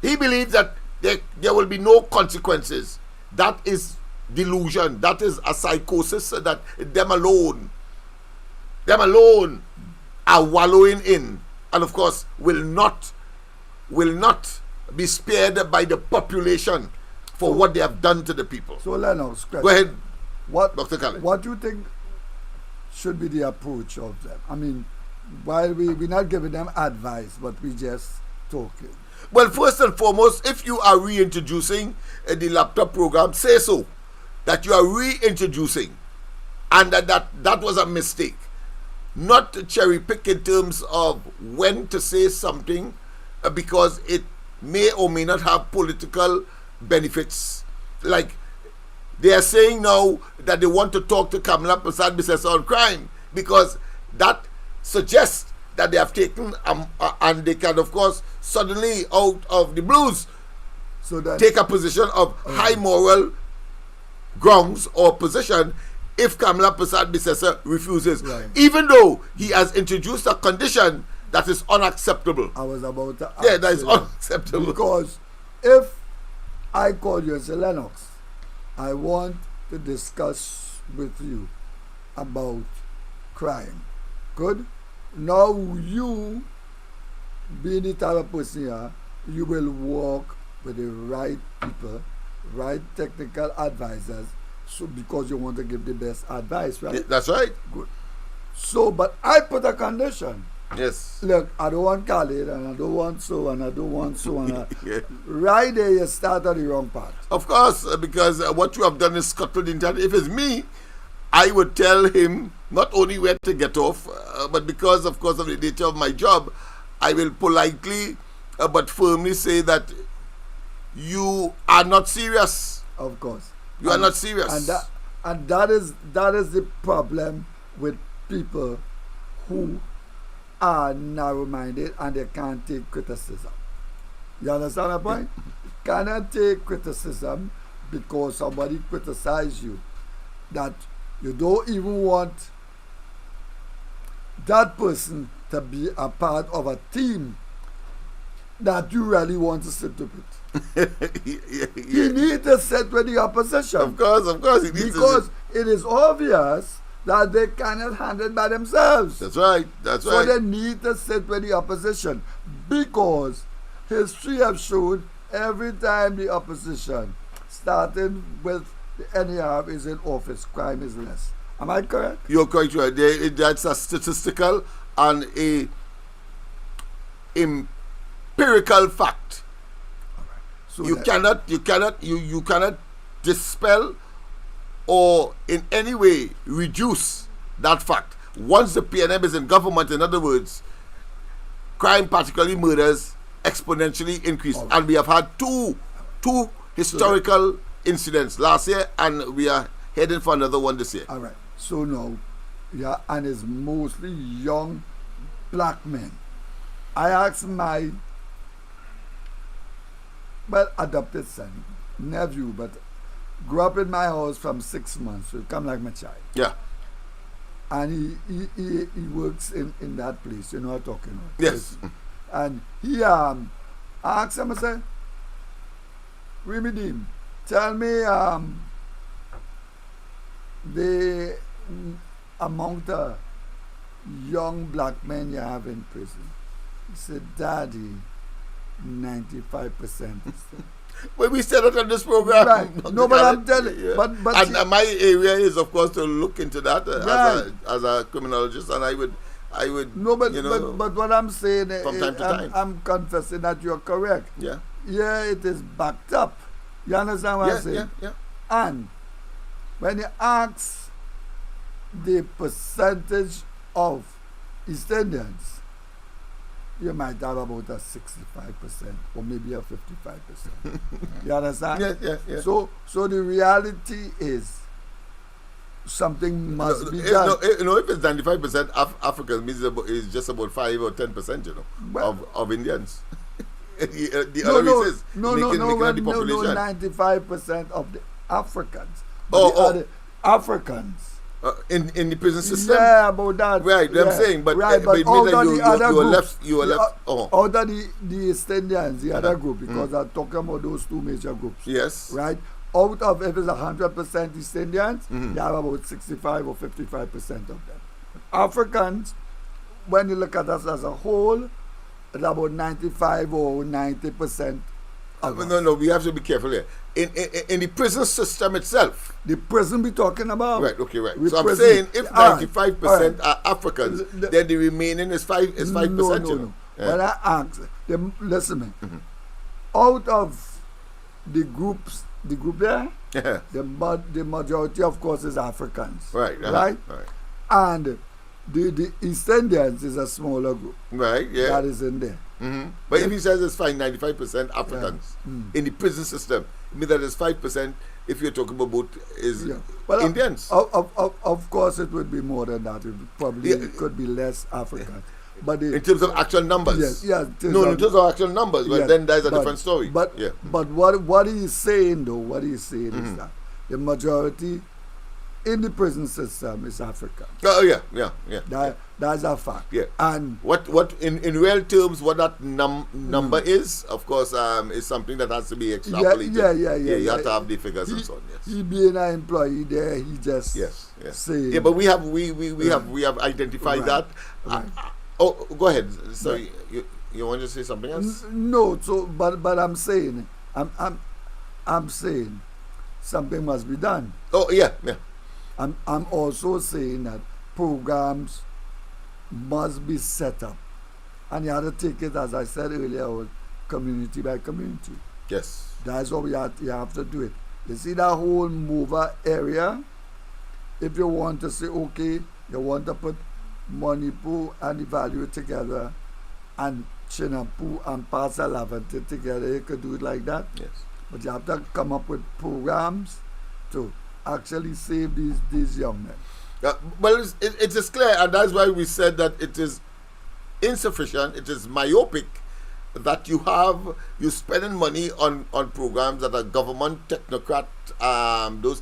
[SPEAKER 1] He believes that there will be no consequences. That is delusion. That is a psychosis that them alone are wallowing in, and of course will not be spared by the population for what they have done to the people.
[SPEAKER 3] So Lennox,
[SPEAKER 1] go ahead,
[SPEAKER 3] Dr. Khaled. What do you think should be the approach of them? I mean, while we're not giving them advice, but we just talking.
[SPEAKER 1] Well, first and foremost, if you are reintroducing the laptop program, say so, that you are reintroducing, and that was a mistake. Not cherry pick in terms of when to say something, because it may or may not have political benefits. Like they are saying now that they want to talk to Kamala Prasad on crime, because that suggests that they have taken and they can, of course, suddenly out of the blues take a position of high moral grounds or position if Kamala Prasad refuses, even though he has introduced a condition that is unacceptable.
[SPEAKER 3] I was about to ask.
[SPEAKER 1] Yeah, that is unacceptable.
[SPEAKER 3] Because if I call you and say, Lennox, I want to discuss with you about crime. Good? Now you, being the type of person here, you will work with the right people, right technical advisors, So because you want to give the best advice, right?
[SPEAKER 1] Yeah, that's right.
[SPEAKER 3] Good. So, but I put a condition.
[SPEAKER 1] Yes.
[SPEAKER 3] Look, I don't want Khalid, and I don't want so, and I don't want so, and
[SPEAKER 1] Yeah.
[SPEAKER 3] right there you start on the wrong path.
[SPEAKER 1] Of course, because what you have done is scuttled into. If it's me, I would tell him not only where to get off, but because, of course, of the nature of my job, I will politely but firmly say that you are not serious.
[SPEAKER 3] Of course,
[SPEAKER 1] You are not serious.
[SPEAKER 3] And that is the problem with people who are narrow-minded and they can't take criticism. You understand the point? Cannot take criticism because somebody criticizes you. That you don't even want that person to be a part of a team that you really want to sit with. He needs to sit with the opposition.
[SPEAKER 1] Of course, he needs
[SPEAKER 3] because it is obvious that they cannot handle it by themselves.
[SPEAKER 1] That's right.
[SPEAKER 3] So they need to sit with the opposition because history has shown every time the opposition, starting with the NAR, is in office, crime is less. Am I correct?
[SPEAKER 1] You're quite right. That's a statistical and a empirical fact.
[SPEAKER 3] So
[SPEAKER 1] you cannot dispel or in any way reduce that fact. Once the PNM is in government, in other words, crime, particularly murders, exponentially increase.
[SPEAKER 3] Okay.
[SPEAKER 1] And we have had two historical incidents last year, and we are heading for another one this year.
[SPEAKER 3] All right. So now, yeah, and it's mostly young black men. I asked my adopted son, nephew, but grew up in my house from 6 months, so he come like my child.
[SPEAKER 1] Yeah.
[SPEAKER 3] And he works in that place, you know what I'm talking about.
[SPEAKER 1] Yes.
[SPEAKER 3] And he I asked him, I said, Remedim, tell me the amount of young black men you have in prison. He said, Daddy, 95%.
[SPEAKER 1] When we said it on this program,
[SPEAKER 3] Right. No, but I'm telling you.
[SPEAKER 1] Yeah.
[SPEAKER 3] But
[SPEAKER 1] my area is, of course, to look into that
[SPEAKER 3] Right.
[SPEAKER 1] as a criminologist, and I would.
[SPEAKER 3] no, but,
[SPEAKER 1] you know,
[SPEAKER 3] but what I'm saying
[SPEAKER 1] from
[SPEAKER 3] is,
[SPEAKER 1] time to time.
[SPEAKER 3] I'm confessing that you're correct.
[SPEAKER 1] Yeah.
[SPEAKER 3] Yeah, it is backed up. You understand what I'm saying?
[SPEAKER 1] Yeah.
[SPEAKER 3] And when you ask the percentage of East Indians, you might have about a 65% or maybe a 55%. You understand?
[SPEAKER 1] Yeah.
[SPEAKER 3] So the reality is something must be done.
[SPEAKER 1] If it's 95% Africans, means it's just about 5 or 10%,
[SPEAKER 3] Well,
[SPEAKER 1] of Indians. The other way is making the population.
[SPEAKER 3] 95% of the Africans.
[SPEAKER 1] The
[SPEAKER 3] Africans.
[SPEAKER 1] In the prison system.
[SPEAKER 3] Yeah, about that.
[SPEAKER 1] Right,
[SPEAKER 3] yeah.
[SPEAKER 1] I'm saying, but
[SPEAKER 3] right,
[SPEAKER 1] but it means that you were left.
[SPEAKER 3] Out of the East Indians, the other group, because I'm talking about those two major groups.
[SPEAKER 1] Yes.
[SPEAKER 3] Right? Out of, if it's 100% East Indians, you have about 65 or 55% of them. Africans, when you look at us as a whole, it's about 95 or 90%.
[SPEAKER 1] No, we have to be careful here. In the prison system itself.
[SPEAKER 3] The prison we're talking about.
[SPEAKER 1] Right, okay, right.
[SPEAKER 3] The
[SPEAKER 1] So I'm
[SPEAKER 3] prison,
[SPEAKER 1] saying if 95%
[SPEAKER 3] right.
[SPEAKER 1] are Africans, then the remaining is 5%.
[SPEAKER 3] No.
[SPEAKER 1] Yeah.
[SPEAKER 3] When I ask them, listen to me. Out of the group there,
[SPEAKER 1] Yeah.
[SPEAKER 3] the majority, of course, is Africans.
[SPEAKER 1] Right.
[SPEAKER 3] Right? And the East Indians is a smaller group.
[SPEAKER 1] Right, yeah.
[SPEAKER 3] That is in there.
[SPEAKER 1] But if he says it's fine, 95% Africans in the prison system, it means that it's 5% if you're talking about is Indians.
[SPEAKER 3] Of course, it would be more than that. It could be less Africans. But
[SPEAKER 1] in terms of actual numbers.
[SPEAKER 3] Yes.
[SPEAKER 1] In terms of actual numbers, but then there's a different story.
[SPEAKER 3] But what he's saying though, is that the majority in the prison system is African.
[SPEAKER 1] Oh yeah.
[SPEAKER 3] That's a fact.
[SPEAKER 1] Yeah.
[SPEAKER 3] And
[SPEAKER 1] what in real terms what that number is, of course, is something that has to be extrapolated.
[SPEAKER 3] Yeah.
[SPEAKER 1] You have to have the figures and so on. Yes.
[SPEAKER 3] He being an employee there, he just saying.
[SPEAKER 1] Yeah, but we have identified that.
[SPEAKER 3] Right.
[SPEAKER 1] Go ahead. Sorry, you want to say something else?
[SPEAKER 3] No. So, but I'm saying, I'm saying, something must be done.
[SPEAKER 1] Oh, yeah, yeah.
[SPEAKER 3] I'm also saying that programs must be set up. And you have to take it, as I said earlier, community by community.
[SPEAKER 1] Yes.
[SPEAKER 3] That's what you have to do it. You see that whole mover area? If you want to say, okay, you want to put Manipur and the value together and Chinampu and Pasa Lavente together, you could do it like that.
[SPEAKER 1] Yes.
[SPEAKER 3] But you have to come up with programs to actually save these young men.
[SPEAKER 1] Well, it is clear, and that's why we said that it is insufficient, it is myopic, that you're spending money on programs that are government technocrat, those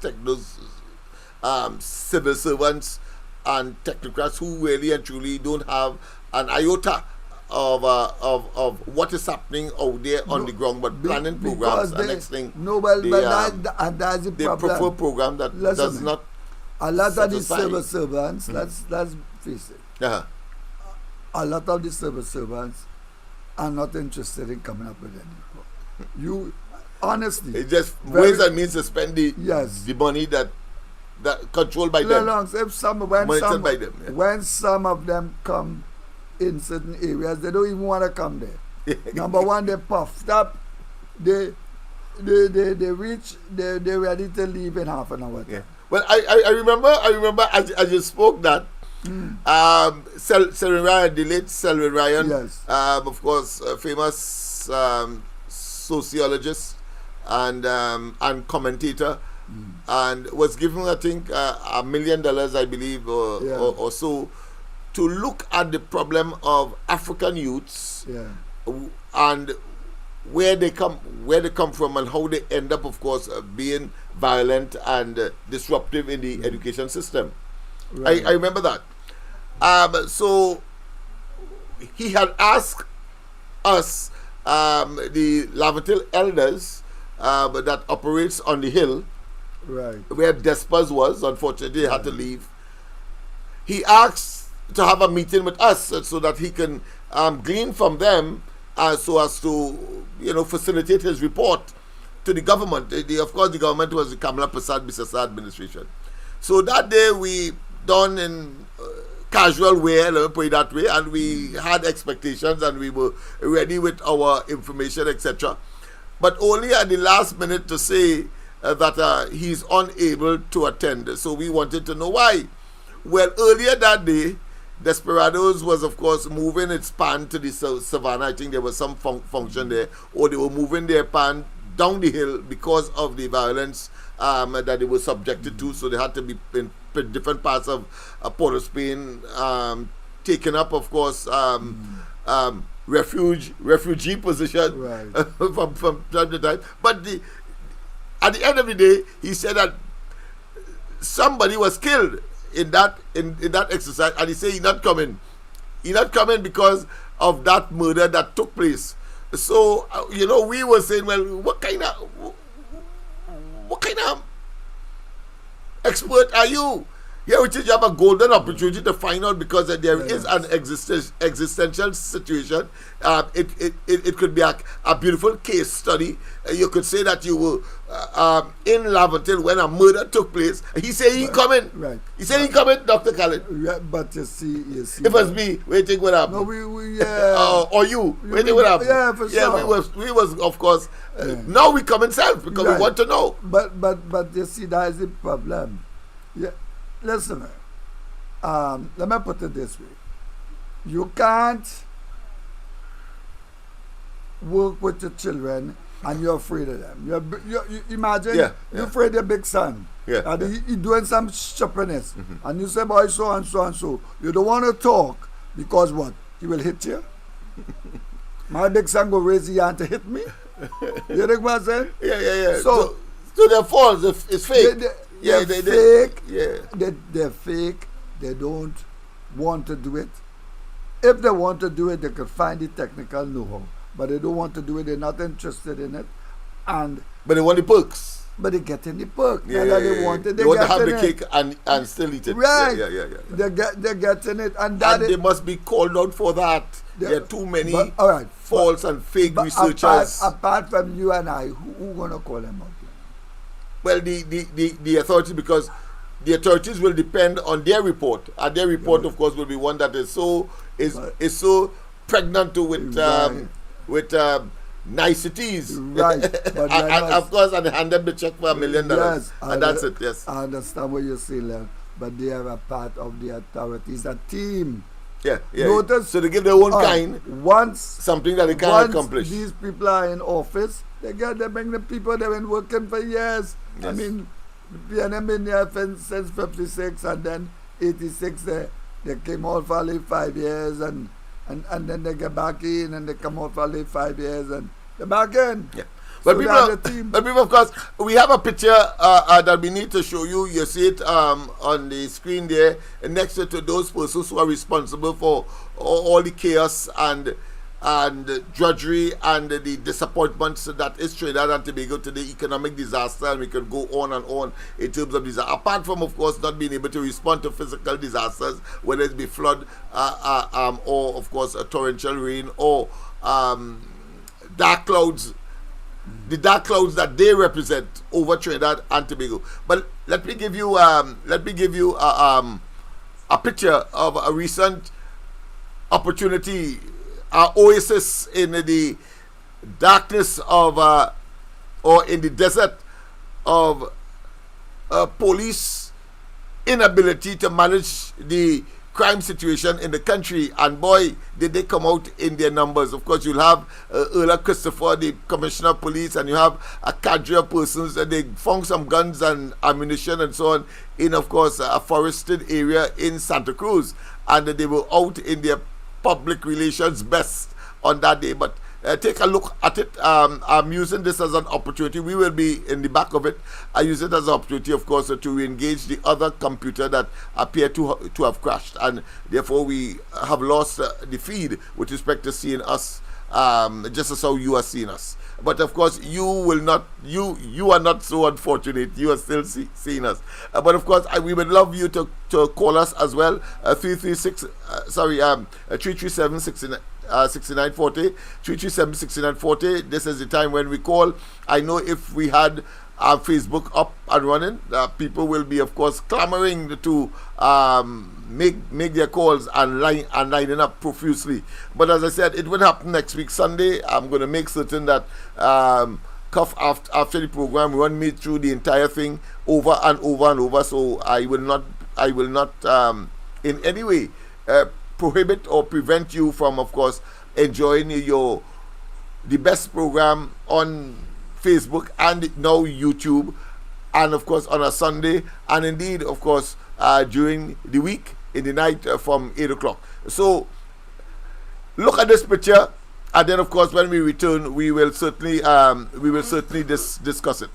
[SPEAKER 1] civil servants and technocrats who really and truly don't have an iota of what is happening out there on the ground, but planning programs. And next thing,
[SPEAKER 3] that's the
[SPEAKER 1] they
[SPEAKER 3] problem.
[SPEAKER 1] prefer a program that does not.
[SPEAKER 3] A lot of the civil servants, let's face it.
[SPEAKER 1] Uh-huh.
[SPEAKER 3] A lot of the civil servants are not interested in coming up with any. You honestly,
[SPEAKER 1] it just ways and means to spend the money that controlled by them.
[SPEAKER 3] When some of them come in certain areas, they don't even want to come there. Number one, they puffed up. They reach. They're ready to leave in half an hour.
[SPEAKER 1] Yeah. Well, I remember as you spoke that Selwyn Ryan, the late Selwyn Ryan,
[SPEAKER 3] yes.
[SPEAKER 1] Of course, a famous sociologist and commentator, and was given, I think, $1 million, I believe, or so, to look at the problem of African youths and where they come from and how they end up, of course, being violent and disruptive in the education system. Right. I remember that. So he had asked us, the Lavatil elders that operates on the hill, where Despers was. Unfortunately, they had to leave. He asked to have a meeting with us so that he can glean from them so as to, facilitate his report to the government. Of course, the government was the Kamala Prasad Bisasa administration. So that day we done in casual way, let me put it that way, and we had expectations and we were ready with our information, etc. But only at the last minute to say that he's unable to attend. So we wanted to know why. Well, earlier that day, Desperados was, of course, moving its pan to the savannah. I think there was some function there, or they were moving their pan down the hill because of the violence that they were subjected to. So they had to be in different parts of Port of Spain, taken up, of course, refugee position from time to time. But at the end of the day, he said that somebody was killed in that exercise, and he said he's not coming. He's not coming because of that murder that took place. So we were saying, well, what kind of expert are you? Yeah, which is you have a golden opportunity to find out, because there is an existential situation. It could be a beautiful case study. You could say that you were in Laventille when a murder took place. He said he coming. Right. He said he coming, Dr. Khalid.
[SPEAKER 3] Yeah, but you see.
[SPEAKER 1] It was me. Waiting what happened.
[SPEAKER 3] No, we
[SPEAKER 1] or you. Waiting what happened.
[SPEAKER 3] Yeah, for sure.
[SPEAKER 1] Yeah, we was of course. Now we come itself because we want to know.
[SPEAKER 3] But you see, that is the problem. Yeah. Listen, let me put it this way. You can't work with your children and you're afraid of them. You imagine you're afraid of your big son. And he doing some stupidness. And you say, boy, so and so and so. You don't want to talk because what? He will hit you. My big son go raise his hand to hit me. You think what I'm saying?
[SPEAKER 1] Yeah. So they're false. It's fake.
[SPEAKER 3] They're fake. They're fake. They don't want to do it. If they want to do it, they can find the technical know-how. But they don't want to do it. They're not interested in it.
[SPEAKER 1] But they want the perks.
[SPEAKER 3] But they get in the perk.
[SPEAKER 1] They want to have the cake and still eat it.
[SPEAKER 3] Right. They're getting it. And
[SPEAKER 1] they must be called out for that. There are too many false and fake researchers.
[SPEAKER 3] Apart from you and I, who going to call them out?
[SPEAKER 1] Well, the authorities, because the authorities will depend on their report, and their report, of course, will be one that is so pregnant with niceties,
[SPEAKER 3] right? But
[SPEAKER 1] and of course, and hand them the check for $1 million,
[SPEAKER 3] yes,
[SPEAKER 1] and that's it. Yes,
[SPEAKER 3] I understand what you're saying, Len, but they are a part of the authorities, a team.
[SPEAKER 1] Yeah.
[SPEAKER 3] Notice,
[SPEAKER 1] so they give their own kind.
[SPEAKER 3] Once
[SPEAKER 1] something that they can't accomplish.
[SPEAKER 3] These people are in office, they bring the people they've been working for years. Yes. I mean, PNM been there since 56, and then 86 they came out for only 5 years, and then they get back in, and they come out for only 5 years, and they're back in.
[SPEAKER 1] Yeah. But people, of course, we have a picture that we need to show you. You see it on the screen there, next to those persons who are responsible for all the chaos and drudgery and the disappointments that is Trinidad and Tobago, to the economic disaster, and we can go on and on in terms of disaster. Apart from, of course, not being able to respond to physical disasters, whether it be flood or, of course, a torrential rain or dark clouds. The dark clouds that they represent over Trinidad and Tobago. But let me give you a picture of a recent opportunity, oasis in the darkness of or in the desert of police inability to manage the crime situation in the country, and boy, did they come out in their numbers. Of course, you'll have Earl Christopher, the Commissioner of Police, and you have a cadre of persons, and they found some guns and ammunition and so on in, of course, a forested area in Santa Cruz, and they were out in their public relations best on that day. But take a look at it. I'm using this as an opportunity. We will be in the back of it. I use it as an opportunity, of course, to re-engage the other computer that appeared to have crashed, and therefore we have lost the feed with respect to seeing us, just as how you are seeing us. But of course, you will not. You are not so unfortunate. You are still seeing us. But of course, we would love you to call us as well. 337-6940. 337-6940. This is the time when we call. I know if we had our Facebook up and running, people will be, of course, clamoring to make their calls and lining up profusely. But as I said, it will happen next week Sunday. I'm going to make certain that after the program, we want me through the entire thing over and over and over. So I will not in any way prohibit or prevent you from, of course, enjoying the best program on Facebook and now YouTube, and of course on a Sunday, and indeed, of course, during the week in the night from 8 o'clock. So look at this picture, and then of course when we return, we will certainly discuss it.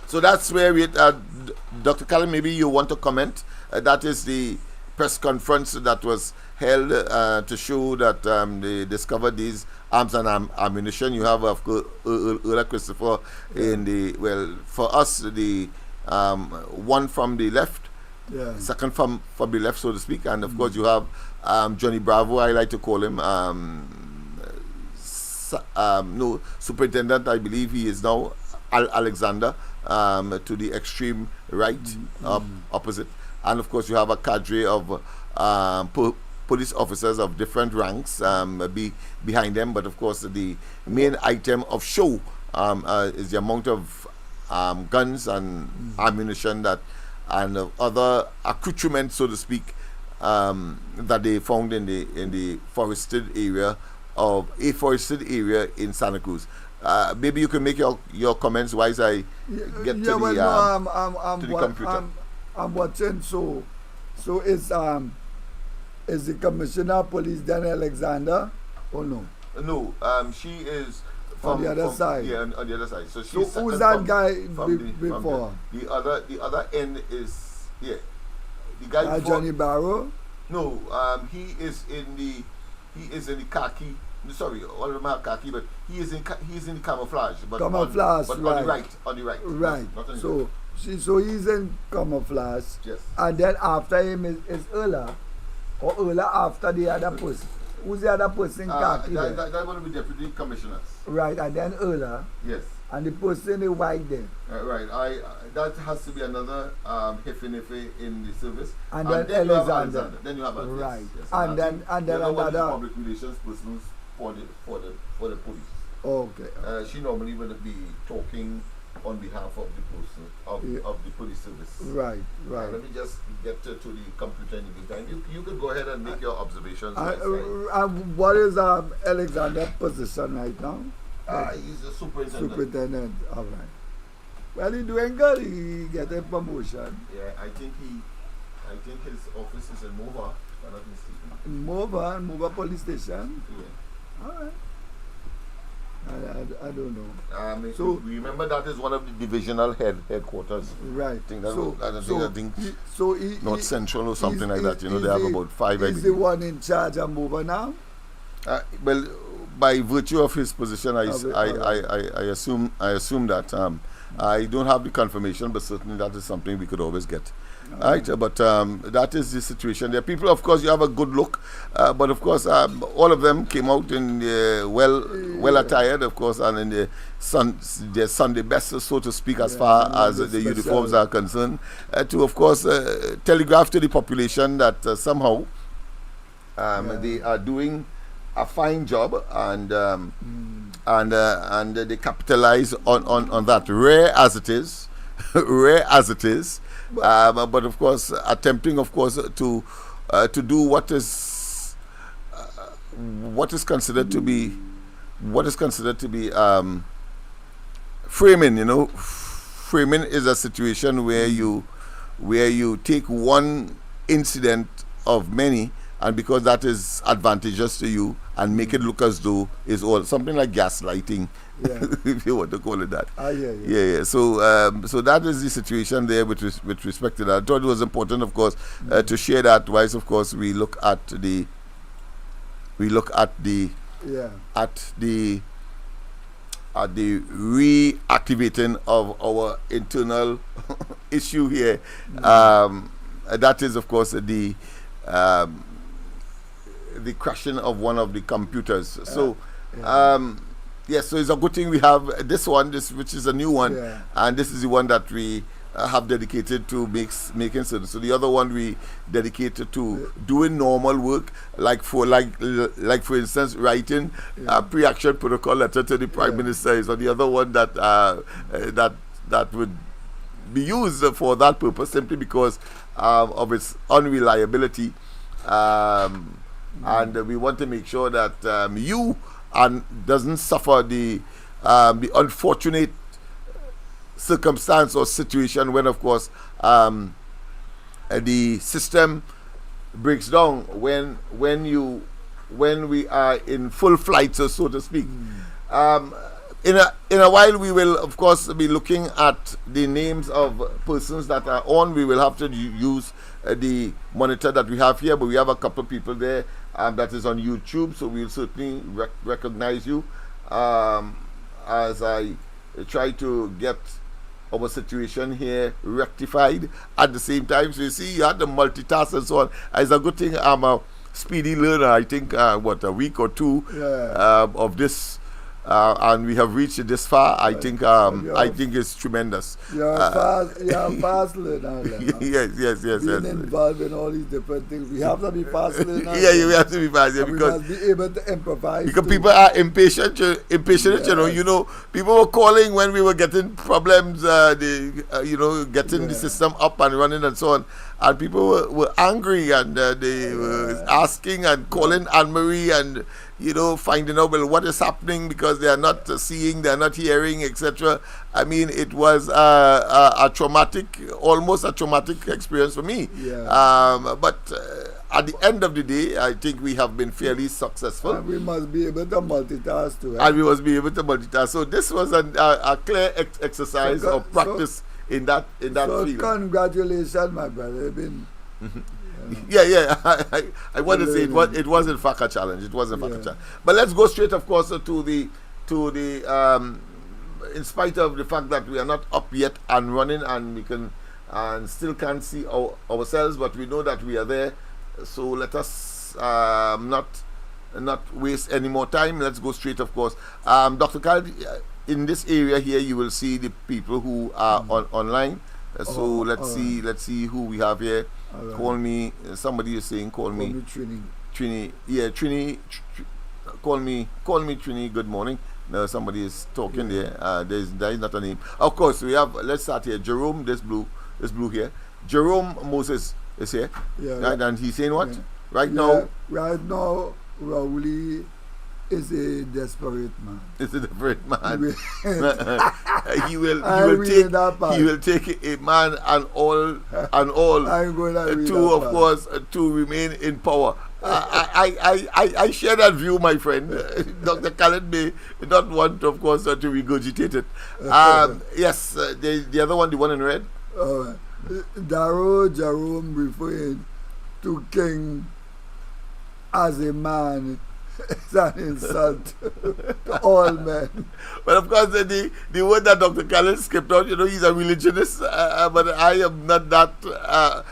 [SPEAKER 1] So that's where we Dr. Callan, maybe you want to comment. That is the press conference that was held to show that they discovered these arms and ammunition. You have, of course, Earl Christopher in the, well, for us, the one from the left, second from the left, so to speak, and of course you have Johnny Bravo, I like to call him, Superintendent, I believe he is now, Alexander, to the extreme right, opposite. And of course you have a cadre of police officers of different ranks behind them, but of course the main item of show is the amount of guns and ammunition that and other accoutrements, so to speak, that they found in the forested area in Santa Cruz. Maybe you can make your comments while I get to the computer.
[SPEAKER 3] I'm watching. So is the Commissioner of Police then Alexander or no?
[SPEAKER 1] No, she is
[SPEAKER 3] on the other side.
[SPEAKER 1] Yeah, on the other side. So
[SPEAKER 3] who's that guy before?
[SPEAKER 1] The other end is the guy before.
[SPEAKER 3] Johnny Barrow?
[SPEAKER 1] No, he is in the khaki. Sorry, all of them have khaki, but he is in the camouflage. But
[SPEAKER 3] camouflage,
[SPEAKER 1] right. On the right.
[SPEAKER 3] Right. So he's in camouflage.
[SPEAKER 1] Yes.
[SPEAKER 3] And then after him is Earl. Or Earl after the other person. Who's the other person?
[SPEAKER 1] That one will be deputy commissioners.
[SPEAKER 3] Right, and then Erla.
[SPEAKER 1] Yes.
[SPEAKER 3] And the person is white there.
[SPEAKER 1] Right. That has to be another Hefenefe in the service.
[SPEAKER 3] And then Alexander.
[SPEAKER 1] Then you have Alexander.
[SPEAKER 3] Right.
[SPEAKER 1] Yes.
[SPEAKER 3] And then another
[SPEAKER 1] public relations person for the police.
[SPEAKER 3] Okay.
[SPEAKER 1] She normally will be talking on behalf of the person of the police service.
[SPEAKER 3] Right.
[SPEAKER 1] Let me just get to the computer in the meantime. You could go ahead and make your observations.
[SPEAKER 3] What is Alexander's position right now?
[SPEAKER 1] He's a superintendent.
[SPEAKER 3] All right. Well, he's doing good. He getting promotion.
[SPEAKER 1] Yeah, I think his office is in Mova, if I'm not mistaken.
[SPEAKER 3] In Mova police station.
[SPEAKER 1] Yeah.
[SPEAKER 3] All right. I don't know.
[SPEAKER 1] So remember that is one of the divisional headquarters.
[SPEAKER 3] Right.
[SPEAKER 1] I think North Central or something like that. They have about 5.
[SPEAKER 3] Is the one in charge of Mova now?
[SPEAKER 1] Well, by virtue of his position, I assume that. I don't have the confirmation, but certainly that is something we could always get. Right, but that is the situation. There are people, of course, you have a good look, but of course, all of them came out in well attired, of course, and in their Sunday best, so to speak, as far as the uniforms are concerned, to, of course, telegraph to the population that somehow they are doing a fine job, and they capitalize on that, rare as it is. But of course, attempting, of course, to do what is considered to be framing. Framing is a situation where you take one incident of many, and because that is advantageous to you, and make it look as though it's all something like gaslighting. Yeah. If you want to call it that. Yeah. So that is the situation there with respect to that. I thought it was important, of course, to share that. Whilst, of course, we look at the reactivating of our internal issue here. That is, of course, the crashing of one of the computers. Yes, so it's a good thing we have this one, which is a new one, and this is the one that we have dedicated to making certain. So the other one we dedicated to doing normal work, like for instance, writing a pre-action protocol letter to the Prime Minister. So the other one that would be used for that purpose, simply because of its unreliability, and we want to make sure that you doesn't suffer the unfortunate circumstance or situation when, of course, the system breaks down when we are in full flight, so to speak. In a while, we will, of course, be looking at the names of persons that are on. We will have to use the monitor that we have here, but we have a couple of people there that is on YouTube, so we'll certainly recognize you as I try to get our situation here rectified at the same time. So you see, you had the multitask and so on. It's a good thing I'm a speedy learner. I think a week or two of this, and we have reached this far. I think it's tremendous.
[SPEAKER 3] You're a fast learner.
[SPEAKER 1] Yes.
[SPEAKER 3] Being involved in all these different things, we have to be fast learners.
[SPEAKER 1] You have to be fast.
[SPEAKER 3] Yeah, because we must be able to improvise.
[SPEAKER 1] Because people are impatient. People were calling when we were getting problems. Getting the system up and running and so on. And people were angry, and they were asking and calling Anne-Marie and finding out, well, what is happening, because they are not seeing, they are not hearing, etc. I mean, it was almost a traumatic experience for me. But at the end of the day, I think we have been fairly successful.
[SPEAKER 3] And we must be able to multitask too.
[SPEAKER 1] So this was a clear exercise of practice in that field.
[SPEAKER 3] Congratulations, my brother. You've been
[SPEAKER 1] I want to say it was in fact a challenge. It was in fact a challenge. But let's go straight, of course, to the in spite of the fact that we are not up yet and running, and we still can't see ourselves, but we know that we are there. So let us not not waste any more time. Let's go straight, of course. Dr. Khaled, in this area here, you will see the people who are online. So let's see who we have here. Right. Call me. Somebody is saying, call me
[SPEAKER 3] Trini.
[SPEAKER 1] Trini. Yeah, Trini. Call me Trini. Good morning. No, somebody is talking there. There is not a name. Of course, we have. Let's start here. Jerome, this blue here. Jerome Moses is here. Yeah. Right, and he's saying what? Yeah. Right now,
[SPEAKER 3] Rowley is a desperate man.
[SPEAKER 1] It's a desperate man. he will take a man and all to remain in power. I share that view, my friend. Dr. Khaled may not want, of course, to regurgitate it. Yes, the other one, the one in red.
[SPEAKER 3] Darrow Jerome referring to King as a man is an insult to all men.
[SPEAKER 1] But of course, the word that Dr. Khaled skipped out, he's a religionist, but I am not that. I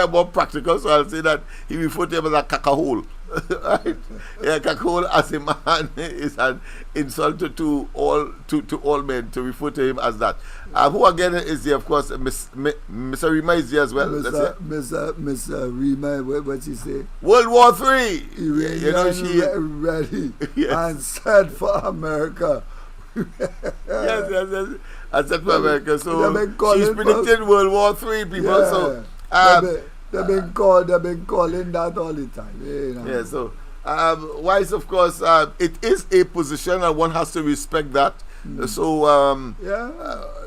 [SPEAKER 1] am more practical, so I'll say that he referred to him as a cacahole. Right? Yeah, cacahole as a man is an insult to all men, to refer to him as that. Who again is there? Of course, Miss Rima is there as well.
[SPEAKER 3] Miss Rima, what she say?
[SPEAKER 1] World War III.
[SPEAKER 3] She ready and set for America.
[SPEAKER 1] yes. And set for America. So she's predicting World War III, people. Yeah. So
[SPEAKER 3] they've been calling that all the time.
[SPEAKER 1] Yeah. So wise, of course, it is a position, and one has to respect that. So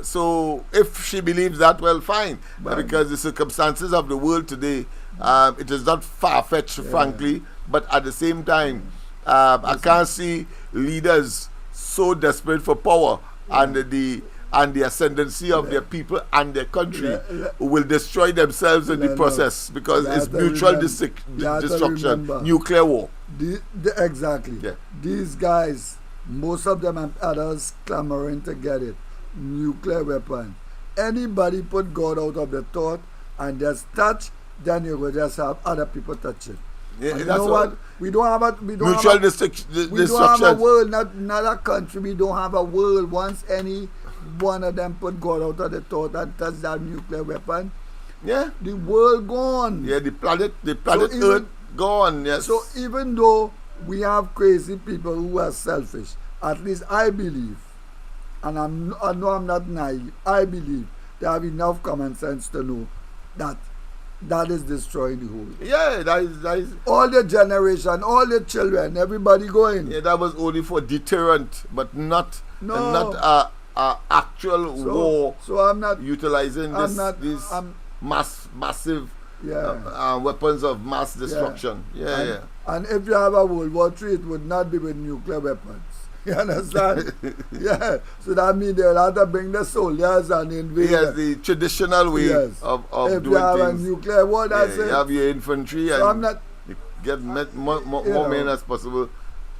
[SPEAKER 1] so if she believes that, well, fine, because the circumstances of the world today, it is not far-fetched, frankly, but at the same time, I can't see leaders so desperate for power and the ascendancy of their people and their country who will destroy themselves in the process, because it's mutual destruction, nuclear war.
[SPEAKER 3] Exactly. Yeah. These guys, most of them and others clamoring to get it. Nuclear weapon. Anybody put God out of the thought and just touch, then you will just have other people touch it. Yeah, you know what? We don't have a world, not a country. We don't have a world. Once any one of them put God out of the thought and touch that nuclear weapon, the world gone.
[SPEAKER 1] Yeah, the planet Earth gone. Yes.
[SPEAKER 3] So even though we have crazy people who are selfish, at least I believe, and I know I'm not naive, I believe they have enough common sense to know that is destroying the whole.
[SPEAKER 1] Yeah, that is
[SPEAKER 3] all the generation, all the children, everybody going.
[SPEAKER 1] Yeah, that was only for deterrent, but not actual war.
[SPEAKER 3] So I'm not
[SPEAKER 1] utilizing these massive weapons of mass destruction.
[SPEAKER 3] And if you have a World War III, it would not be with nuclear weapons. You understand? Yeah. So that means they'll have to bring the soldiers and invade.
[SPEAKER 1] Yes, the traditional way of
[SPEAKER 3] if
[SPEAKER 1] doing
[SPEAKER 3] you have
[SPEAKER 1] things.
[SPEAKER 3] A nuclear war, that's it.
[SPEAKER 1] You have your infantry
[SPEAKER 3] so
[SPEAKER 1] and you get more men as possible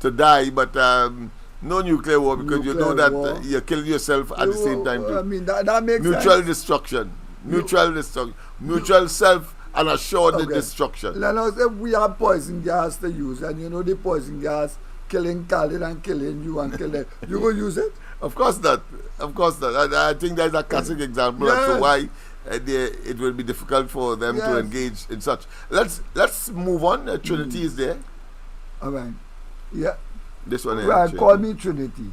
[SPEAKER 1] to die, but no nuclear war, because you know that you're killing yourself at the same time too.
[SPEAKER 3] I mean, that makes
[SPEAKER 1] mutual
[SPEAKER 3] sense.
[SPEAKER 1] Destruction. Mutual self and assured destruction.
[SPEAKER 3] Lennox, if we have poison gas to use, and you know the poison gas killing Khaled and killing you and killing you go use it?
[SPEAKER 1] Of course not. I think that's a classic example as to why it will be difficult for them to engage in such. Let's move on. Trinity is there.
[SPEAKER 3] All right. Yeah.
[SPEAKER 1] This one here.
[SPEAKER 3] Well, call me Trinity.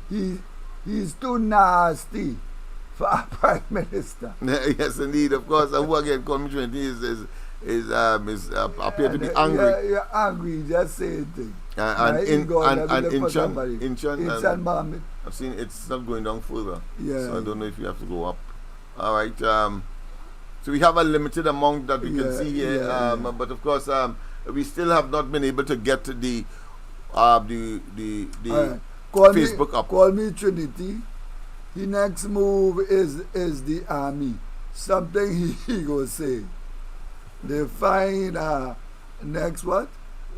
[SPEAKER 3] He's too nasty for a prime minister.
[SPEAKER 1] Yes, indeed. Of course. And who again? Call me Trinity appear to be angry.
[SPEAKER 3] Yeah, you're angry. Just say it.
[SPEAKER 1] Inchan, I've seen it's not going down further. Yeah. So I don't know if you have to go up. All right. So we have a limited amount that we can see here. But of course, we still have not been able to get the Facebook up.
[SPEAKER 3] Call me Trinity. The next move is the army. Something he go say. They find next what?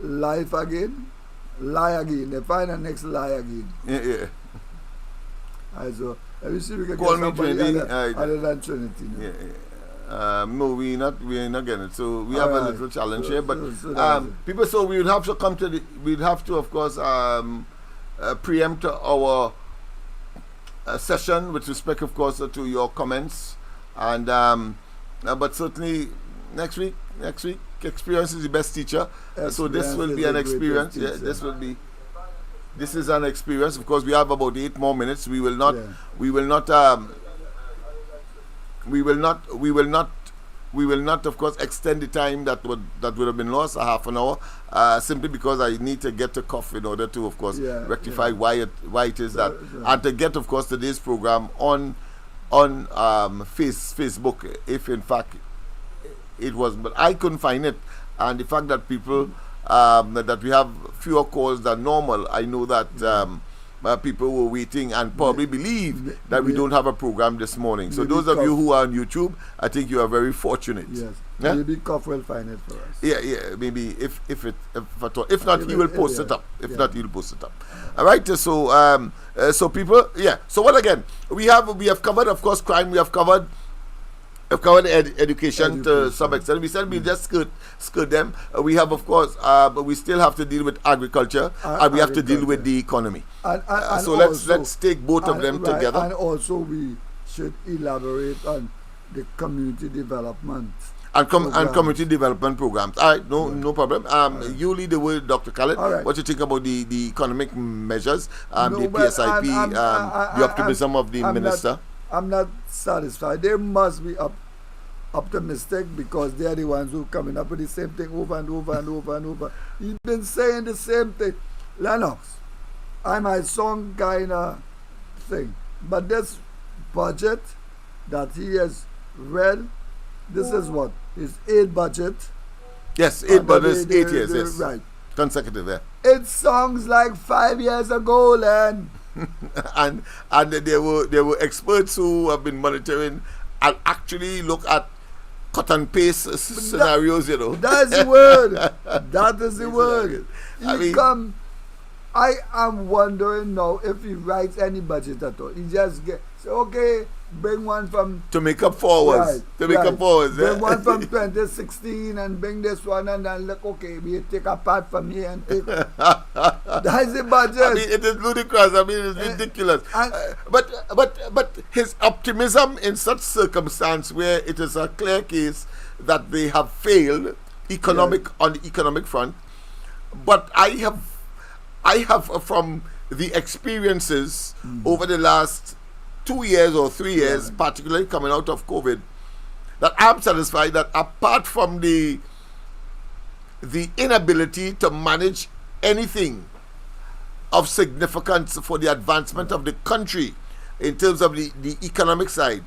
[SPEAKER 3] Life again? Lie again. They find the next lie again.
[SPEAKER 1] Yeah.
[SPEAKER 3] So let me see if we can
[SPEAKER 1] call
[SPEAKER 3] get somebody
[SPEAKER 1] Trinity,
[SPEAKER 3] other than Trinity.
[SPEAKER 1] Yeah. No, we're not getting it. So we have a little challenge here, but people. So we would have to come to we'd have to, of course, preempt our session with respect, of course, to your comments, and but certainly next week, experience is the best teacher. So this will be an experience. Yeah, this is an experience. Of course, we have about 8 more minutes. We will not, of course, extend the time that would have been lost, a half an hour, simply because I need to get a cough in order to, of course, rectify why it is that, and to get, of course, today's program on Facebook, if in fact it was, but I couldn't find it, and the fact that people that we have fewer calls than normal, I know that people were waiting and probably believe that we don't have a program this morning. So those of you who are on YouTube, I think you are very fortunate.
[SPEAKER 3] Yes. Yeah? Maybe Koff will find it for us.
[SPEAKER 1] Yeah. Maybe if at all. If not, he will post it up. If not, he'll post it up. All right. So so people. Yeah. So what again? We have covered, of course, crime. We have covered. I've covered education to some extent. We said we just skirt them. We have, of course, but we still have to deal with agriculture, and we have to deal with the economy. And so let's take both of them together.
[SPEAKER 3] And also we should elaborate on the community development
[SPEAKER 1] and community development programs. All right, no problem. You lead the way, Dr. Khaled.
[SPEAKER 3] Right.
[SPEAKER 1] What you think about the economic measures, the PSIP, the optimism of the minister?
[SPEAKER 3] I'm not satisfied. They must be optimistic because they are the ones who coming up with the same thing over and over and over and over. He's been saying the same thing. Lennox, I'm a song kind of thing. But this budget that he has read, this is what? His 8 budget.
[SPEAKER 1] Yes, 8 budgets, 8 years, yes.
[SPEAKER 3] Right.
[SPEAKER 1] Consecutive, yeah.
[SPEAKER 3] It sounds like 5 years ago, Len.
[SPEAKER 1] and there were experts who have been monitoring and actually look at cut and paste scenarios, you know.
[SPEAKER 3] That's the word. That is the word. I am wondering now if he writes any budget at all. He just gets, okay, bring one from...
[SPEAKER 1] To make up for us.
[SPEAKER 3] Bring one from 2016 and bring this one and then look, okay, we take a part from here and take... That's the budget.
[SPEAKER 1] I mean, it is ludicrous. I mean, it's ridiculous. But his optimism in such circumstance where it is a clear case that they have failed on the economic front. But I have from the experiences over the last 2 years or 3 years, particularly coming out of COVID, that I'm satisfied that apart from the inability to manage anything of significance for the advancement of the country in terms of the economic side,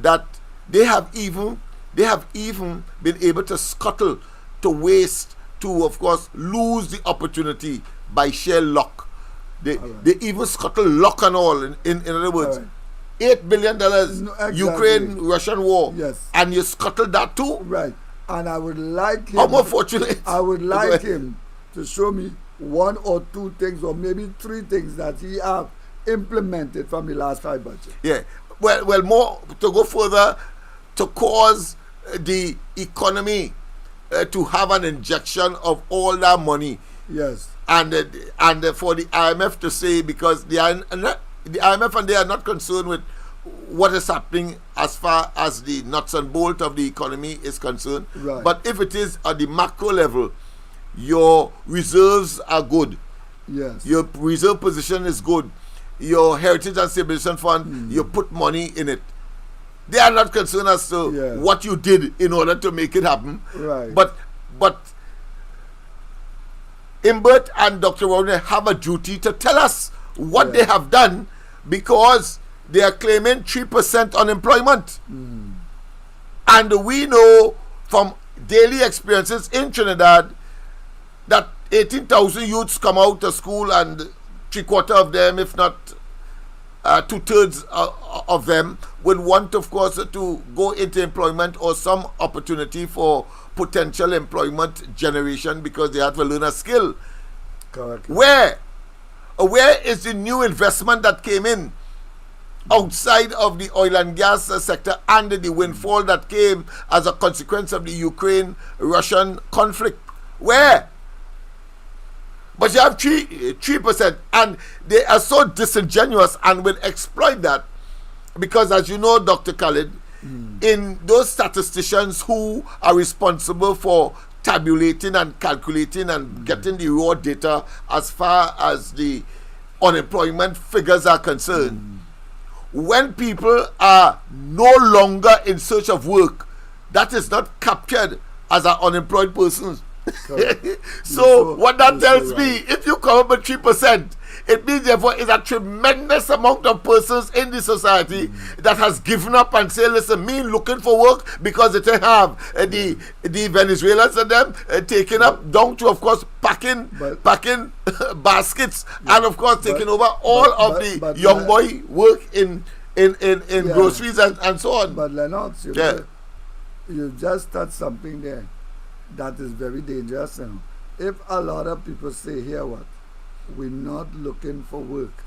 [SPEAKER 1] that they have even been able to scuttle, to waste, to, of course, lose the opportunity by sheer luck. They even scuttle luck and all. In other words, $8 billion Ukraine-Russian war.
[SPEAKER 3] Yes.
[SPEAKER 1] And you scuttle that too?
[SPEAKER 3] Right. And I would like him...
[SPEAKER 1] How more fortunate?
[SPEAKER 3] I would like him to show me 1 or 2 things or maybe 3 things that he have implemented from the last 5 budgets.
[SPEAKER 1] Yeah. Well, more to go further, to cause the economy to have an injection of all that money.
[SPEAKER 3] Yes.
[SPEAKER 1] And for the IMF to say, because the IMF and they are not concerned with what is happening as far as the nuts and bolts of the economy is concerned.
[SPEAKER 3] Right.
[SPEAKER 1] But if it is at the macro level, your reserves are good.
[SPEAKER 3] Yes.
[SPEAKER 1] Your reserve position is good. Your Heritage and Stabilization Fund, you put money in it. They are not concerned as to what you did in order to make it happen.
[SPEAKER 3] Right.
[SPEAKER 1] But Imbert and Dr. Rodney have a duty to tell us what they have done, because they are claiming 3% unemployment. And we know from daily experiences in Trinidad that 18,000 youths come out of school and 3/4 of them, if not 2/3 of them, would want, of course, to go into employment or some opportunity for potential employment generation because they have to learn a skill.
[SPEAKER 3] Correct.
[SPEAKER 1] Where is the new investment that came in outside of the oil and gas sector and the windfall that came as a consequence of the Ukraine-Russian conflict. Where? But you have 3%, and they are so disingenuous and will exploit that because, as you know, Dr. Khalid, in those statisticians who are responsible for tabulating and calculating and getting the raw data as far as the unemployment figures are concerned, when people are no longer in search of work, that is not captured as an unemployed person. So what that tells me, if you come up with 3%, it means therefore is a tremendous amount of persons in the society that has given up and say, listen, me looking for work because they have the Venezuelans and them taking up down to, of course, packing baskets and of course taking over all of the young boy work in groceries and so on.
[SPEAKER 3] But Lennox, you just touched something there that is very dangerous. You know? If a lot of people say, here what? We're not looking for work.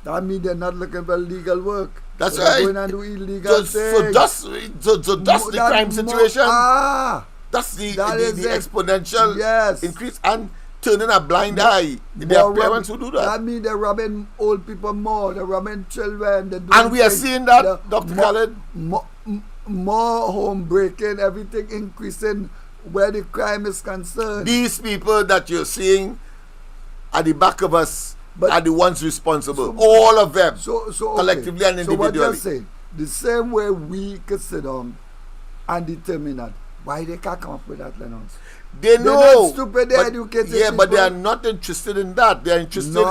[SPEAKER 3] That means they're not looking for legal work.
[SPEAKER 1] That's
[SPEAKER 3] so
[SPEAKER 1] right.
[SPEAKER 3] Going and do illegal things.
[SPEAKER 1] So that's the crime situation. That's the exponential increase and turning a blind eye. There are parents who do that.
[SPEAKER 3] That means they're robbing old people more. They're robbing children.
[SPEAKER 1] And we are seeing that, Dr. Khalid.
[SPEAKER 3] More home breaking, everything increasing where the crime is concerned.
[SPEAKER 1] These people that you're seeing at the back of us are the ones responsible. All of them. Collectively and individually.
[SPEAKER 3] So what you're saying, the same way we could sit down and determine that, why they can't come up with that, Lennox?
[SPEAKER 1] They're
[SPEAKER 3] not stupid, they're educated.
[SPEAKER 1] Yeah,
[SPEAKER 3] people.
[SPEAKER 1] but they are not interested in that. They are interested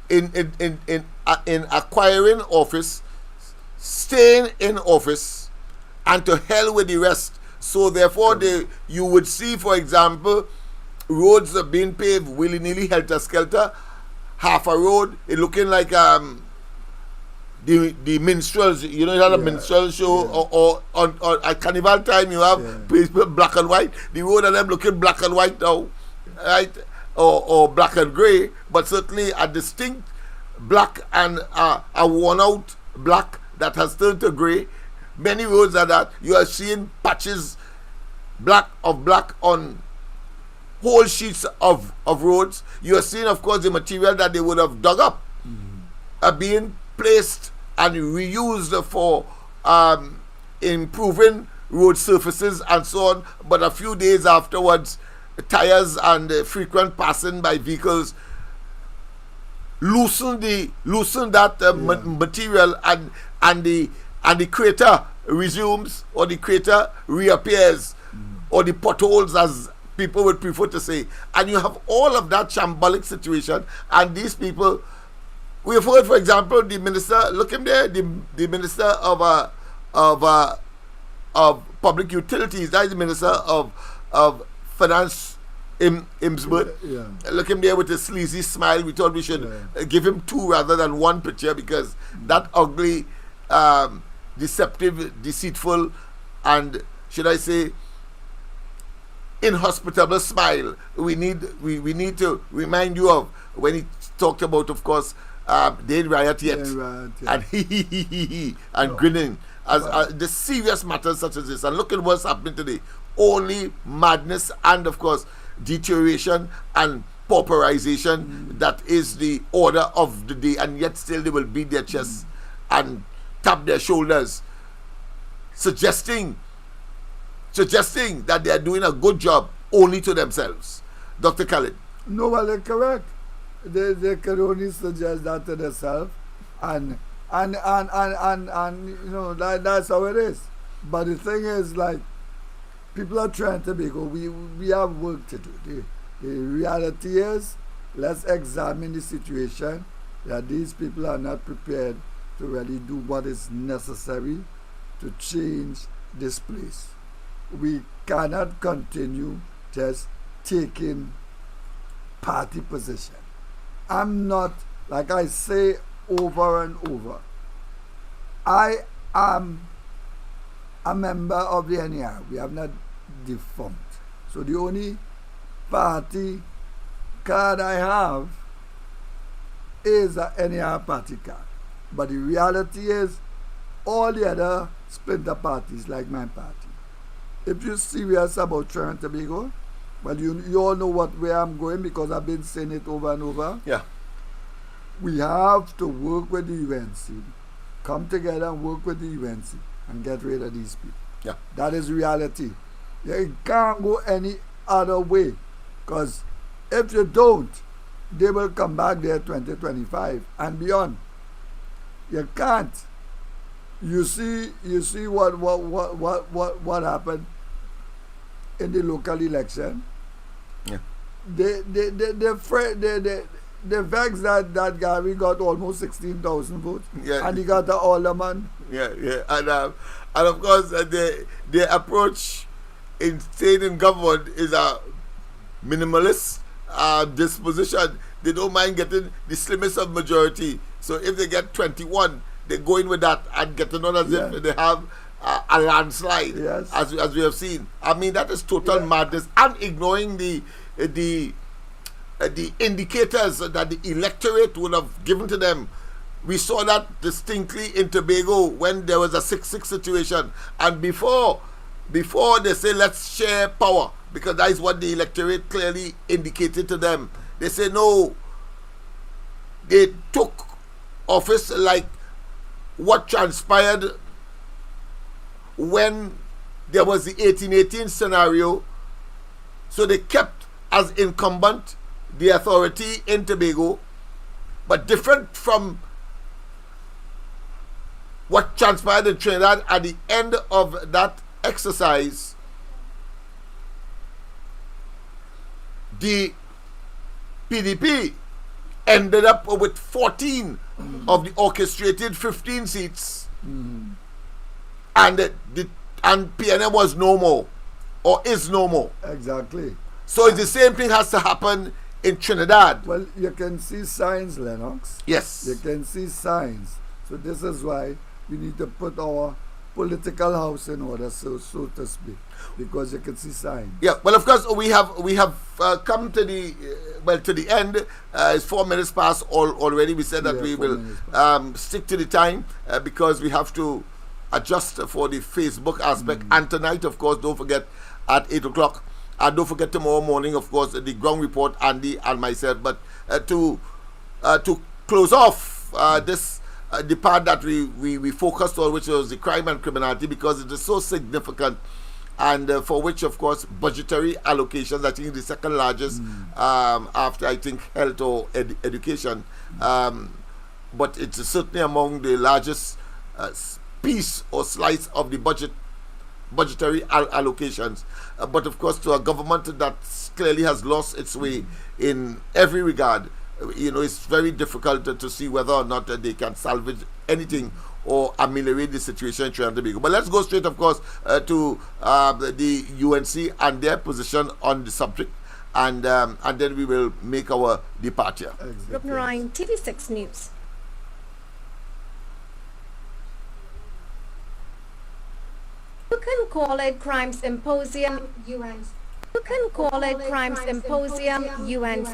[SPEAKER 1] in acquiring office, staying in office, and to hell with the rest. So therefore, you would see, for example, roads are being paved willy-nilly, helter-skelter. Half a road, it looking like the minstrels. You know, you have a minstrel show, or at carnival time, you have people black and white. The road of them looking black and white now, right? Or black and grey, but certainly a distinct black and a worn-out black that has turned to grey. Many roads are that. You are seeing patches black on whole sheets of roads. You are seeing, of course, the material that they would have dug up are being placed and reused for improving road surfaces and so on. But a few days afterwards, tires and frequent passing by vehicles loosen that material and the crater resumes, or the crater reappears, or the potholes, as people would prefer to say. And you have all of that shambolic situation, and these people, we have heard, for example, the minister, look him there, the minister of public utilities, that is the minister of finance, Imsburg. Look him there with a sleazy smile. We thought we should give him two rather than one picture, because that ugly, deceptive, deceitful, and should I say inhospitable smile we need to remind you of when he talked about, of course, they ain't riot yet, and and grinning as the serious matters such as this. And look at what's happening today. Only madness and, of course, deterioration and pauperization. That is the order of the day, and yet still they will beat their chests and tap their shoulders, suggesting that they are doing a good job only to themselves. Dr. Khalid.
[SPEAKER 3] No, well, they're correct. They can only suggest that to themselves, and you know, that's how it is. But the thing is, like, people are trying to make, we have work to do. The reality is, let's examine the situation, that these people are not prepared to really do what is necessary to change this place. We cannot continue just taking party position. I'm not, like I say over and over, I am a member of the NER. We have not defunct. So the only party card I have is a NER party card. But the reality is, all the other splinter parties, like my party, if you're serious about Trinidad and Tobago, well, you all know where I'm going because I've been saying it over and over.
[SPEAKER 1] Yeah.
[SPEAKER 3] We have to work with the UNC, come together and work with the UNC and get rid of these people.
[SPEAKER 1] Yeah.
[SPEAKER 3] That is reality. You can't go any other way, because if you don't, they will come back there 2025 and beyond. You can't. You see what happened in the local election.
[SPEAKER 1] Yeah.
[SPEAKER 3] The vex that Gary got almost 16,000 votes,
[SPEAKER 1] yeah.
[SPEAKER 3] And he got the alderman.
[SPEAKER 1] Yeah, and of course their approach in staying in government is a minimalist disposition. They don't mind getting the slimmest of majority. So if they get 21, they go in with that and getting on as if they have a landslide, as we have seen. I mean, that is total madness, and ignoring the indicators that the electorate would have given to them. We saw that distinctly in Tobago when there was a 6-6 situation, and before they say let's share power, because that is what the electorate clearly indicated to them. They say no. They took office like what transpired when there was the 1818 scenario. So they kept as incumbent the authority in Tobago, but different from what transpired in Trinidad at the end of that exercise. The PDP ended up with 14 of the orchestrated 15 seats, and PNM was no more, or is no more.
[SPEAKER 3] Exactly.
[SPEAKER 1] So it's the same thing has to happen in Trinidad.
[SPEAKER 3] Well, you can see signs, Lennox.
[SPEAKER 1] Yes.
[SPEAKER 3] You can see signs. So this is why we need to put our political house in order, so to speak, because you can see signs.
[SPEAKER 1] Yeah. Well, of course, we have come to the to the end. It's 4 minutes past already. We said that we will stick to the time because we have to adjust for the Facebook aspect. And tonight, of course, don't forget at 8 o'clock. And don't forget tomorrow morning, of course, the ground report, Andy and myself. But to close off this the part that we focused on, which was the crime and criminality, because it is so significant, and for which, of course, budgetary allocations, I think, is the second largest after, I think, health or education. But it's certainly among the largest piece or slice of the budgetary allocations. But of course, to a government that clearly has lost its way in every regard, it's very difficult to see whether or not they can salvage anything or ameliorate the situation in Trinidad and Tobago. But let's go straight, of course, to the UNC and their position on the subject, and then we will make our departure.
[SPEAKER 5] Rupner Ryan, TV6 News. You can call it Crime Symposium UN. You can call it Crime Symposium UN.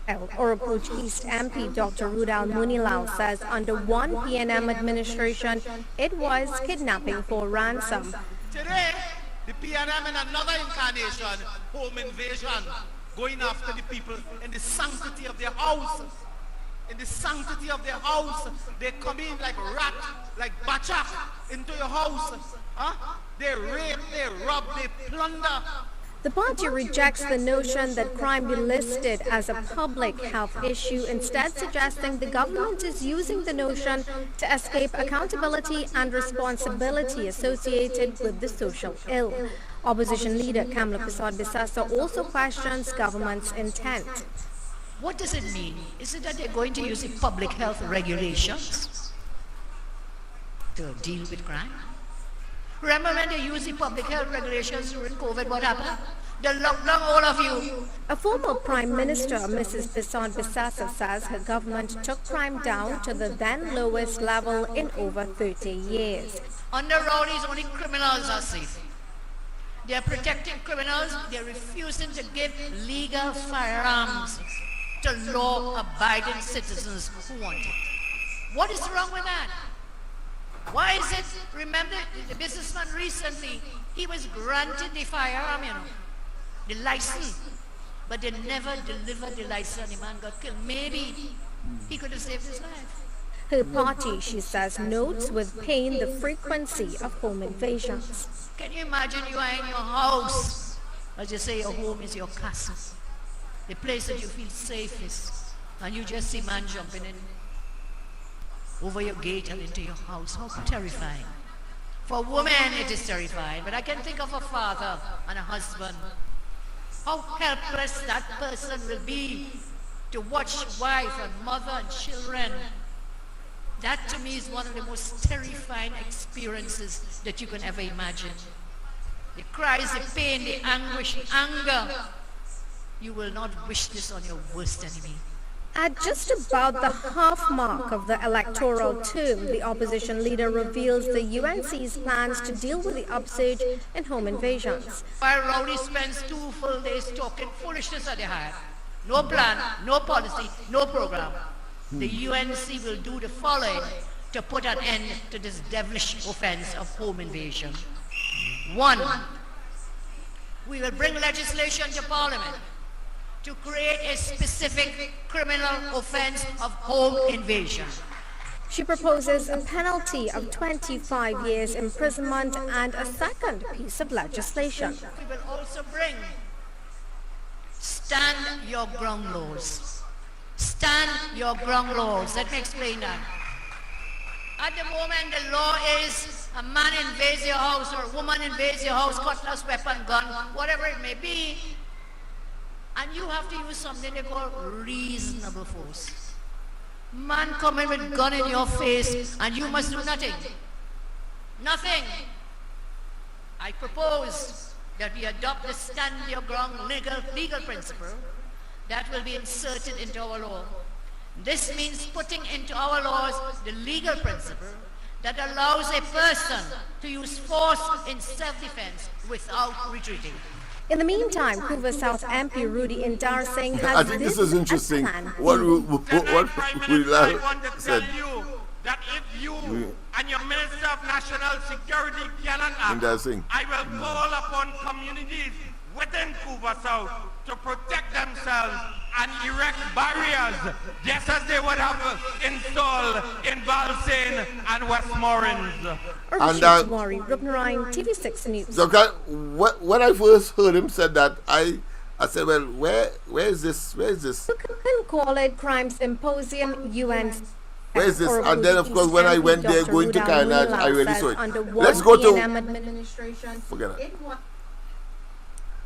[SPEAKER 5] Orapooch East MP Dr. Rudal Munilau says under one PNM administration, it was kidnapping for ransom.
[SPEAKER 6] Today, the PNM in another incarnation, home invasion, going after the people in the sanctity of their house. In the sanctity of their house, they come in like rat, like bachak into your house. They rape, they rob, they plunder.
[SPEAKER 5] The party rejects the notion that crime be listed as a public health issue, instead suggesting the government is using the notion to escape accountability and responsibility associated with the social ill. Opposition leader Kamla Prasad-Bisasa also questions government's intent.
[SPEAKER 7] What does it mean? Is it that they're going to use the public health regulations to deal with crime? Remember when they used the public health regulations during COVID, what happened? They locked down all of you.
[SPEAKER 5] A former Prime Minister, Mrs. Prasad-Bisasa, says her government took crime down to the then lowest level in over 30 years.
[SPEAKER 7] Under rowdies, only criminals are safe. They're protecting criminals. They're refusing to give legal firearms to law-abiding citizens who want it. What is wrong with that? Why is it, remember the businessman recently, he was granted the firearm, the license, but they never delivered the license. The man got killed. Maybe he could have saved his life.
[SPEAKER 5] Her party, she says, notes with pain the frequency of home invasions.
[SPEAKER 7] Can you imagine you are in your house? As you say, your home is your castle, the place that you feel safest, and you just see man jumping in over your gate and into your house. How terrifying. For women it is terrifying, but I can think of a father and a husband. How helpless that person will be to watch wife and mother and children. That to me is one of the most terrifying experiences that you can ever imagine. The cries, the pain, the anguish, the anger. You will not wish this on your worst enemy.
[SPEAKER 5] At just about the half mark of the electoral term, the opposition leader reveals the UNC's plans to deal with the upsurge in home invasions.
[SPEAKER 7] While Rowley spends 2 full days talking foolishness at the heart, no plan, no policy, no program, the UNC will do the following to put an end to this devilish offense of home invasion. 1, we will bring legislation to Parliament to create a specific criminal offense of home invasion.
[SPEAKER 5] She proposes a penalty of 25 years imprisonment and a second piece of legislation.
[SPEAKER 7] We will also bring stand your ground laws. Stand your ground laws. Let me explain that. At the moment, the law is a man invades your house or a woman invades your house, cutlass, weapon, gun, whatever it may be, and you have to use something they call reasonable force. Man coming with gun in your face and you must do nothing. Nothing. I propose that we adopt the stand your ground legal principle that will be inserted into our law. This means putting into our laws the legal principle that allows a person to use force in self-defense without retreating.
[SPEAKER 5] In the meantime, Hoover South MP Rudy Indar Singh has
[SPEAKER 1] I think this is interesting. What we said.
[SPEAKER 6] That if you and your Minister of National Security cannot act, I will call upon communities within Hoover South to protect themselves and erect barriers, just as they would have installed in Balsane and Westmoreland.
[SPEAKER 5] And Maury Rubnarine, TV6 News.
[SPEAKER 1] So when I first heard him said that, I said, well, where is this? Where is this?
[SPEAKER 5] You can call it Crime Symposium UN.
[SPEAKER 1] Where is this? And then, of course, when I went there going to Kainaj, I really saw it. Let's go to... Forget it.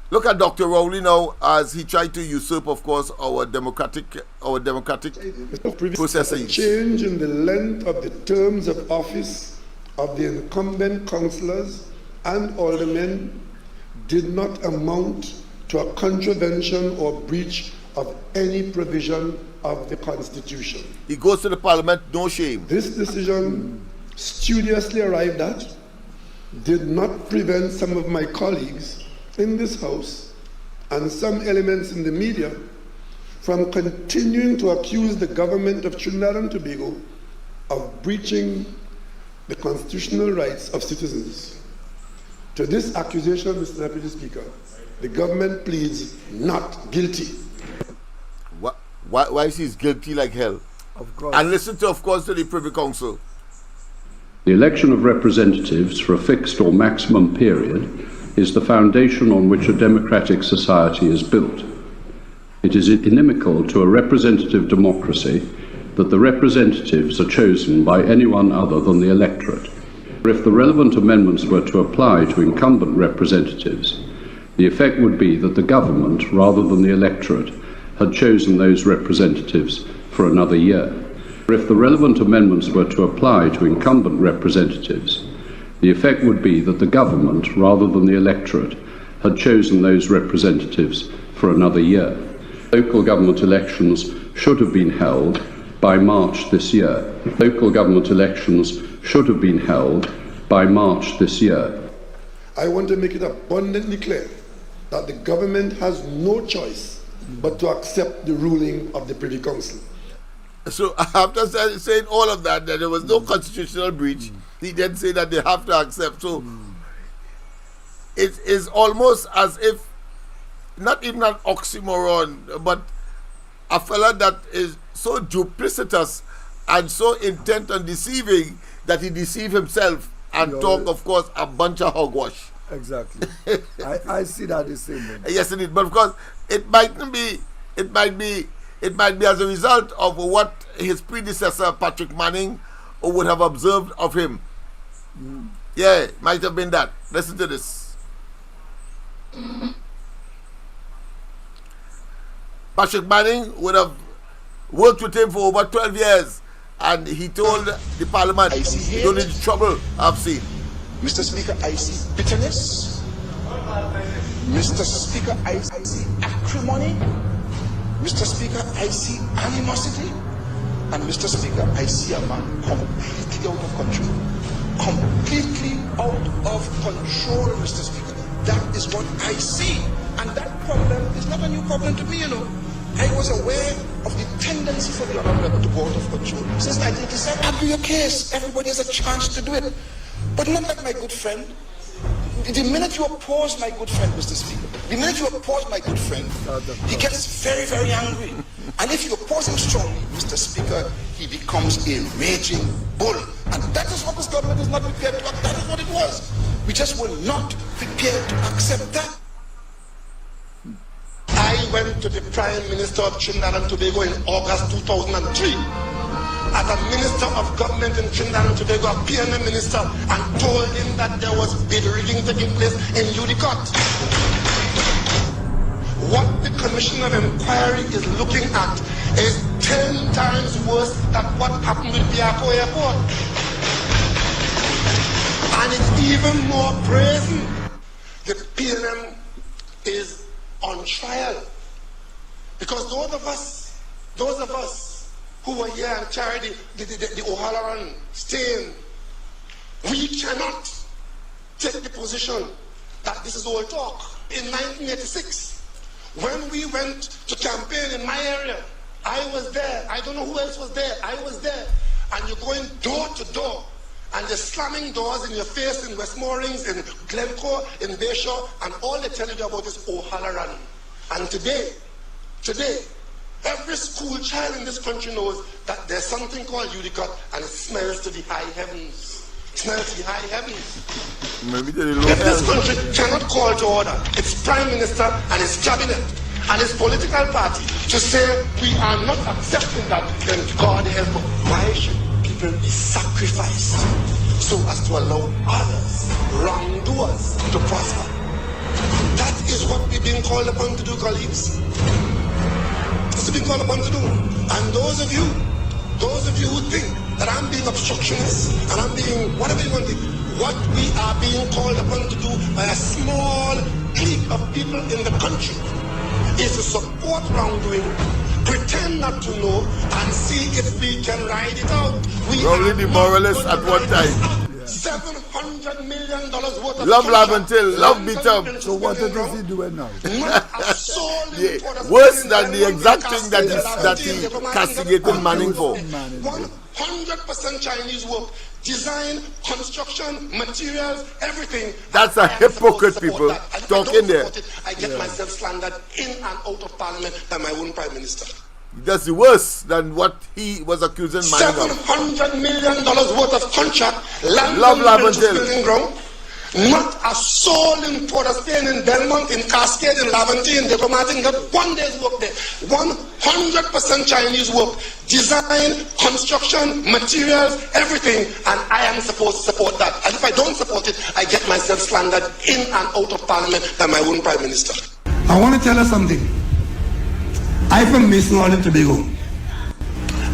[SPEAKER 1] Look at Dr. Rowley now as he tried to usurp, of course, our democratic processes.
[SPEAKER 8] Change in the length of the terms of office of the incumbent councillors and aldermen did not amount to a contravention or breach of any provision of the Constitution.
[SPEAKER 1] He goes to the Parliament, no shame.
[SPEAKER 8] This decision, studiously arrived at, did not prevent some of my colleagues in this House and some elements in the media from continuing to accuse the government of Trinidad and Tobago of breaching the constitutional rights of citizens. To this accusation, Mr. Deputy Speaker, the government pleads not guilty.
[SPEAKER 1] Why is he guilty like hell?
[SPEAKER 3] Of course.
[SPEAKER 1] And listen to, of course, to the Privy Council.
[SPEAKER 9] The election of representatives for a fixed or maximum period is the foundation on which a democratic society is built. It is inimical to a representative democracy that the representatives are chosen by anyone other than the electorate. If the relevant amendments were to apply to incumbent representatives, the effect would be that the government, rather than the electorate, had chosen those representatives for another year. If the relevant amendments were to apply to incumbent representatives, the effect would be that the government, rather than the electorate, had chosen those representatives for another year. Local government elections should have been held by March this year. Local government elections should have been held by March this year.
[SPEAKER 8] I want to make it abundantly clear that the government has no choice but to accept the ruling of the Privy Council.
[SPEAKER 1] So after saying all of that there was no constitutional breach, he then say that they have to accept. So it is almost as if, not even an oxymoron, but a fella that is so duplicitous and so intent on deceiving that he deceive himself and talk, of course, a bunch of hogwash.
[SPEAKER 3] Exactly. I see that the same way.
[SPEAKER 1] Yes, indeed. But of course, it might be as a result of what his predecessor Patrick Manning would have observed of him. Yeah, might have been that. Listen to this. Patrick Manning would have worked with him for over 12 years, and he told the parliament, you don't need the trouble I've seen.
[SPEAKER 2] Mr. Speaker, I see bitterness. Mr. Speaker, I see acrimony. Mr. Speaker, I see animosity. And Mr. Speaker, I see a man completely out of control. Completely out of control, Mr. Speaker. That is what I see. And that problem is not a new problem to me, you know. I was aware of the tendency for the honorable to go out of control since 1987. Argue your case. Everybody has a chance to do it. But not like my good friend. The minute you oppose my good friend, Mr. Speaker, the minute you oppose my good friend, he gets very, very angry. And if you oppose him strongly, Mr. Speaker, he becomes a raging bull. And that is what this government is not prepared to accept. That is what it was. We just were not prepared to accept that. I went to the Prime Minister of Trinidad and Tobago in August 2003. As a Minister of Government in Trinidad and Tobago, a PNM Minister, and told him that there was bid rigging taking place in Udicott. What the Commission of Inquiry is looking at is 10 times worse than what happened with Biako Airport. And it's even more brazen. The PNM is on trial. Because those of us who were here and carried the O'Halloran stain, we cannot take the position that this is all talk. In 1986, when we went to campaign in my area, I was there. I don't know who else was there. I was there. And you're going door to door, and they're slamming doors in your face in Westmoreland, in Glencoe, in Bayshore, and all they tell you about is O'Halloran. And today, every school child in this country knows that there's something called Udicott, and it smells to the high heavens. It smells to the high heavens. If this country cannot call to order its Prime Minister and his cabinet and his political party to say we are not accepting that, then God help us. Why should people be sacrificed so as to allow others, wrongdoers, to prosper? That is what we're being called upon to do, colleagues. That's what we're called upon to do. And those of you who think that I'm being obstructionist and I'm being whatever you want to think, what we are being called upon to do by a small clique of people in the country is to support wrongdoing, pretend not to know, and see if we can ride it out.
[SPEAKER 1] Probably the moralists at one time.
[SPEAKER 2] $700 million worth of
[SPEAKER 1] love Laventil, love beat up.
[SPEAKER 3] So what is he doing now?
[SPEAKER 1] Worse than the exact thing that he castigated Manning for.
[SPEAKER 2] 100% Chinese work, design, construction, materials, everything.
[SPEAKER 1] That's a hypocrite, people talking there.
[SPEAKER 2] I get myself slandered in and out of Parliament by my own Prime Minister.
[SPEAKER 1] That's worse than what he was accusing Manning of.
[SPEAKER 2] $700 million worth of contract, land
[SPEAKER 1] building
[SPEAKER 2] ground. Not a soul in Port of Spain, in Belmont, in Cascade, in Laventille, in Decomartin, got 1 day's work there. 100% Chinese work, design, construction, materials, everything, and I am supposed to support that. And if I don't support it, I get myself slandered in and out of Parliament by my own Prime Minister.
[SPEAKER 8] I want to tell you something. I'm from Mason Hall in Tobago.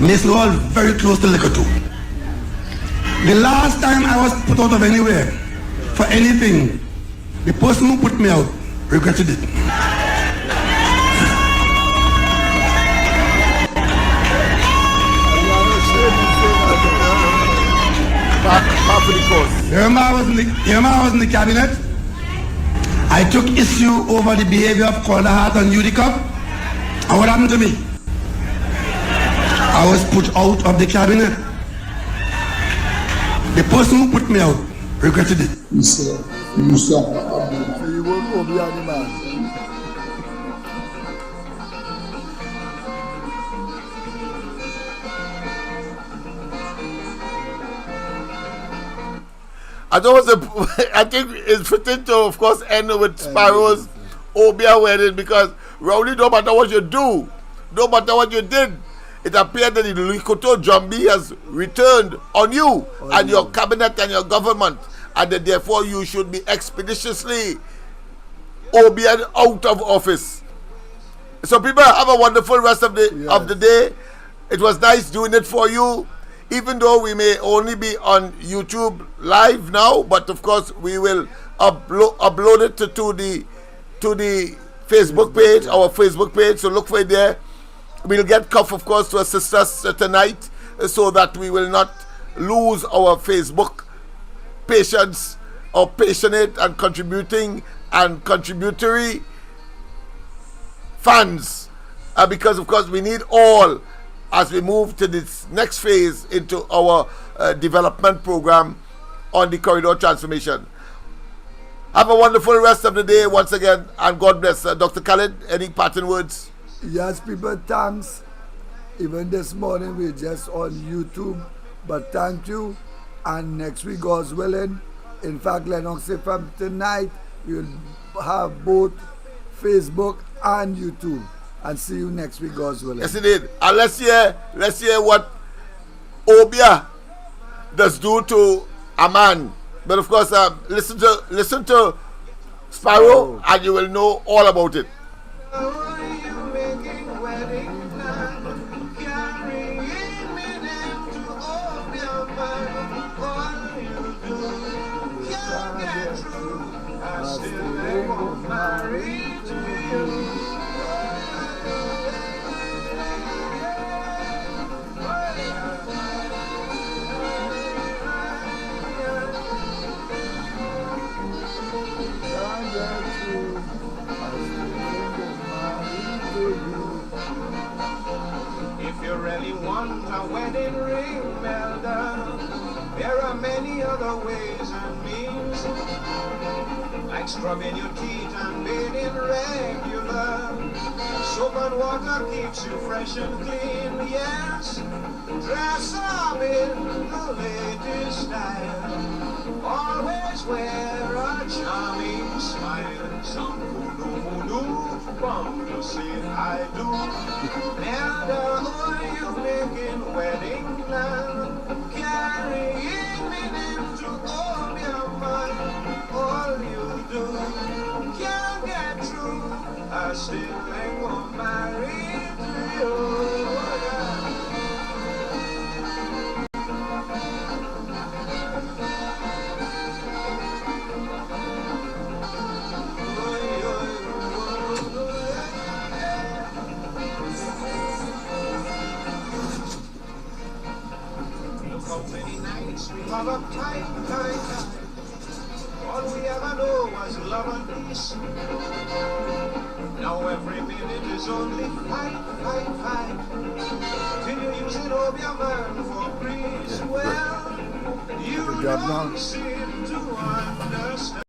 [SPEAKER 8] Mason Hall very close to Liquor. The last time I was put out of anywhere for anything, the person who put me out regretted it. Remember I was in the cabinet. I took issue over the behavior of Calder Hart and Udicott. And what happened to me? I was put out of the cabinet. The person who put me out regretted it.
[SPEAKER 3] You say, so you won't go beyond the man.
[SPEAKER 1] I think it's fitting to, of course, end with Sparrow's Obia wedding, because Rowley, no matter what you do, no matter what you did, it appeared that the Likoto Jambi has returned on you and your cabinet and your government, and that therefore you should be expeditiously Obia out of office. So people, have a wonderful rest of the day. It was nice doing it for you, even though we may only be on YouTube live now, but of course we will upload it to the Facebook page, our Facebook page, so look for it there. We'll get Cuff, of course, to assist us tonight, so that we will not lose our Facebook patience or passionate and contributing and contributory fans, because of course we need all as we move to this next phase into our development program on the corridor transformation. Have a wonderful rest of the day once again, and God bless. Dr. Khalid, any parting words?
[SPEAKER 3] Yes, people, thanks. Even this morning we're just on YouTube, but thank you. And next week, God's willing, in fact, Lennox said from tonight we'll have both Facebook and YouTube. And see you next week, God's willing.
[SPEAKER 1] Yes, indeed. And let's hear what Obia does do to a man. But of course, listen to Sparrow, and you will know all about it.
[SPEAKER 2] Wedding ring well done. There are many other ways and means, like scrubbing your teeth and bathing regular. Soap and water keeps you fresh and clean, yes. Dress up in the latest style. Always wear a charming smile. Some voodoo, bum to say I do. Never you making wedding plan, carrying me into all your mind. All you do can't get through. I still ain't gonna marry to you. Love up tight. All we ever know was love and peace. Now every minute is only fight. Till you're using all your mind for breeze. Well, you don't seem to understand.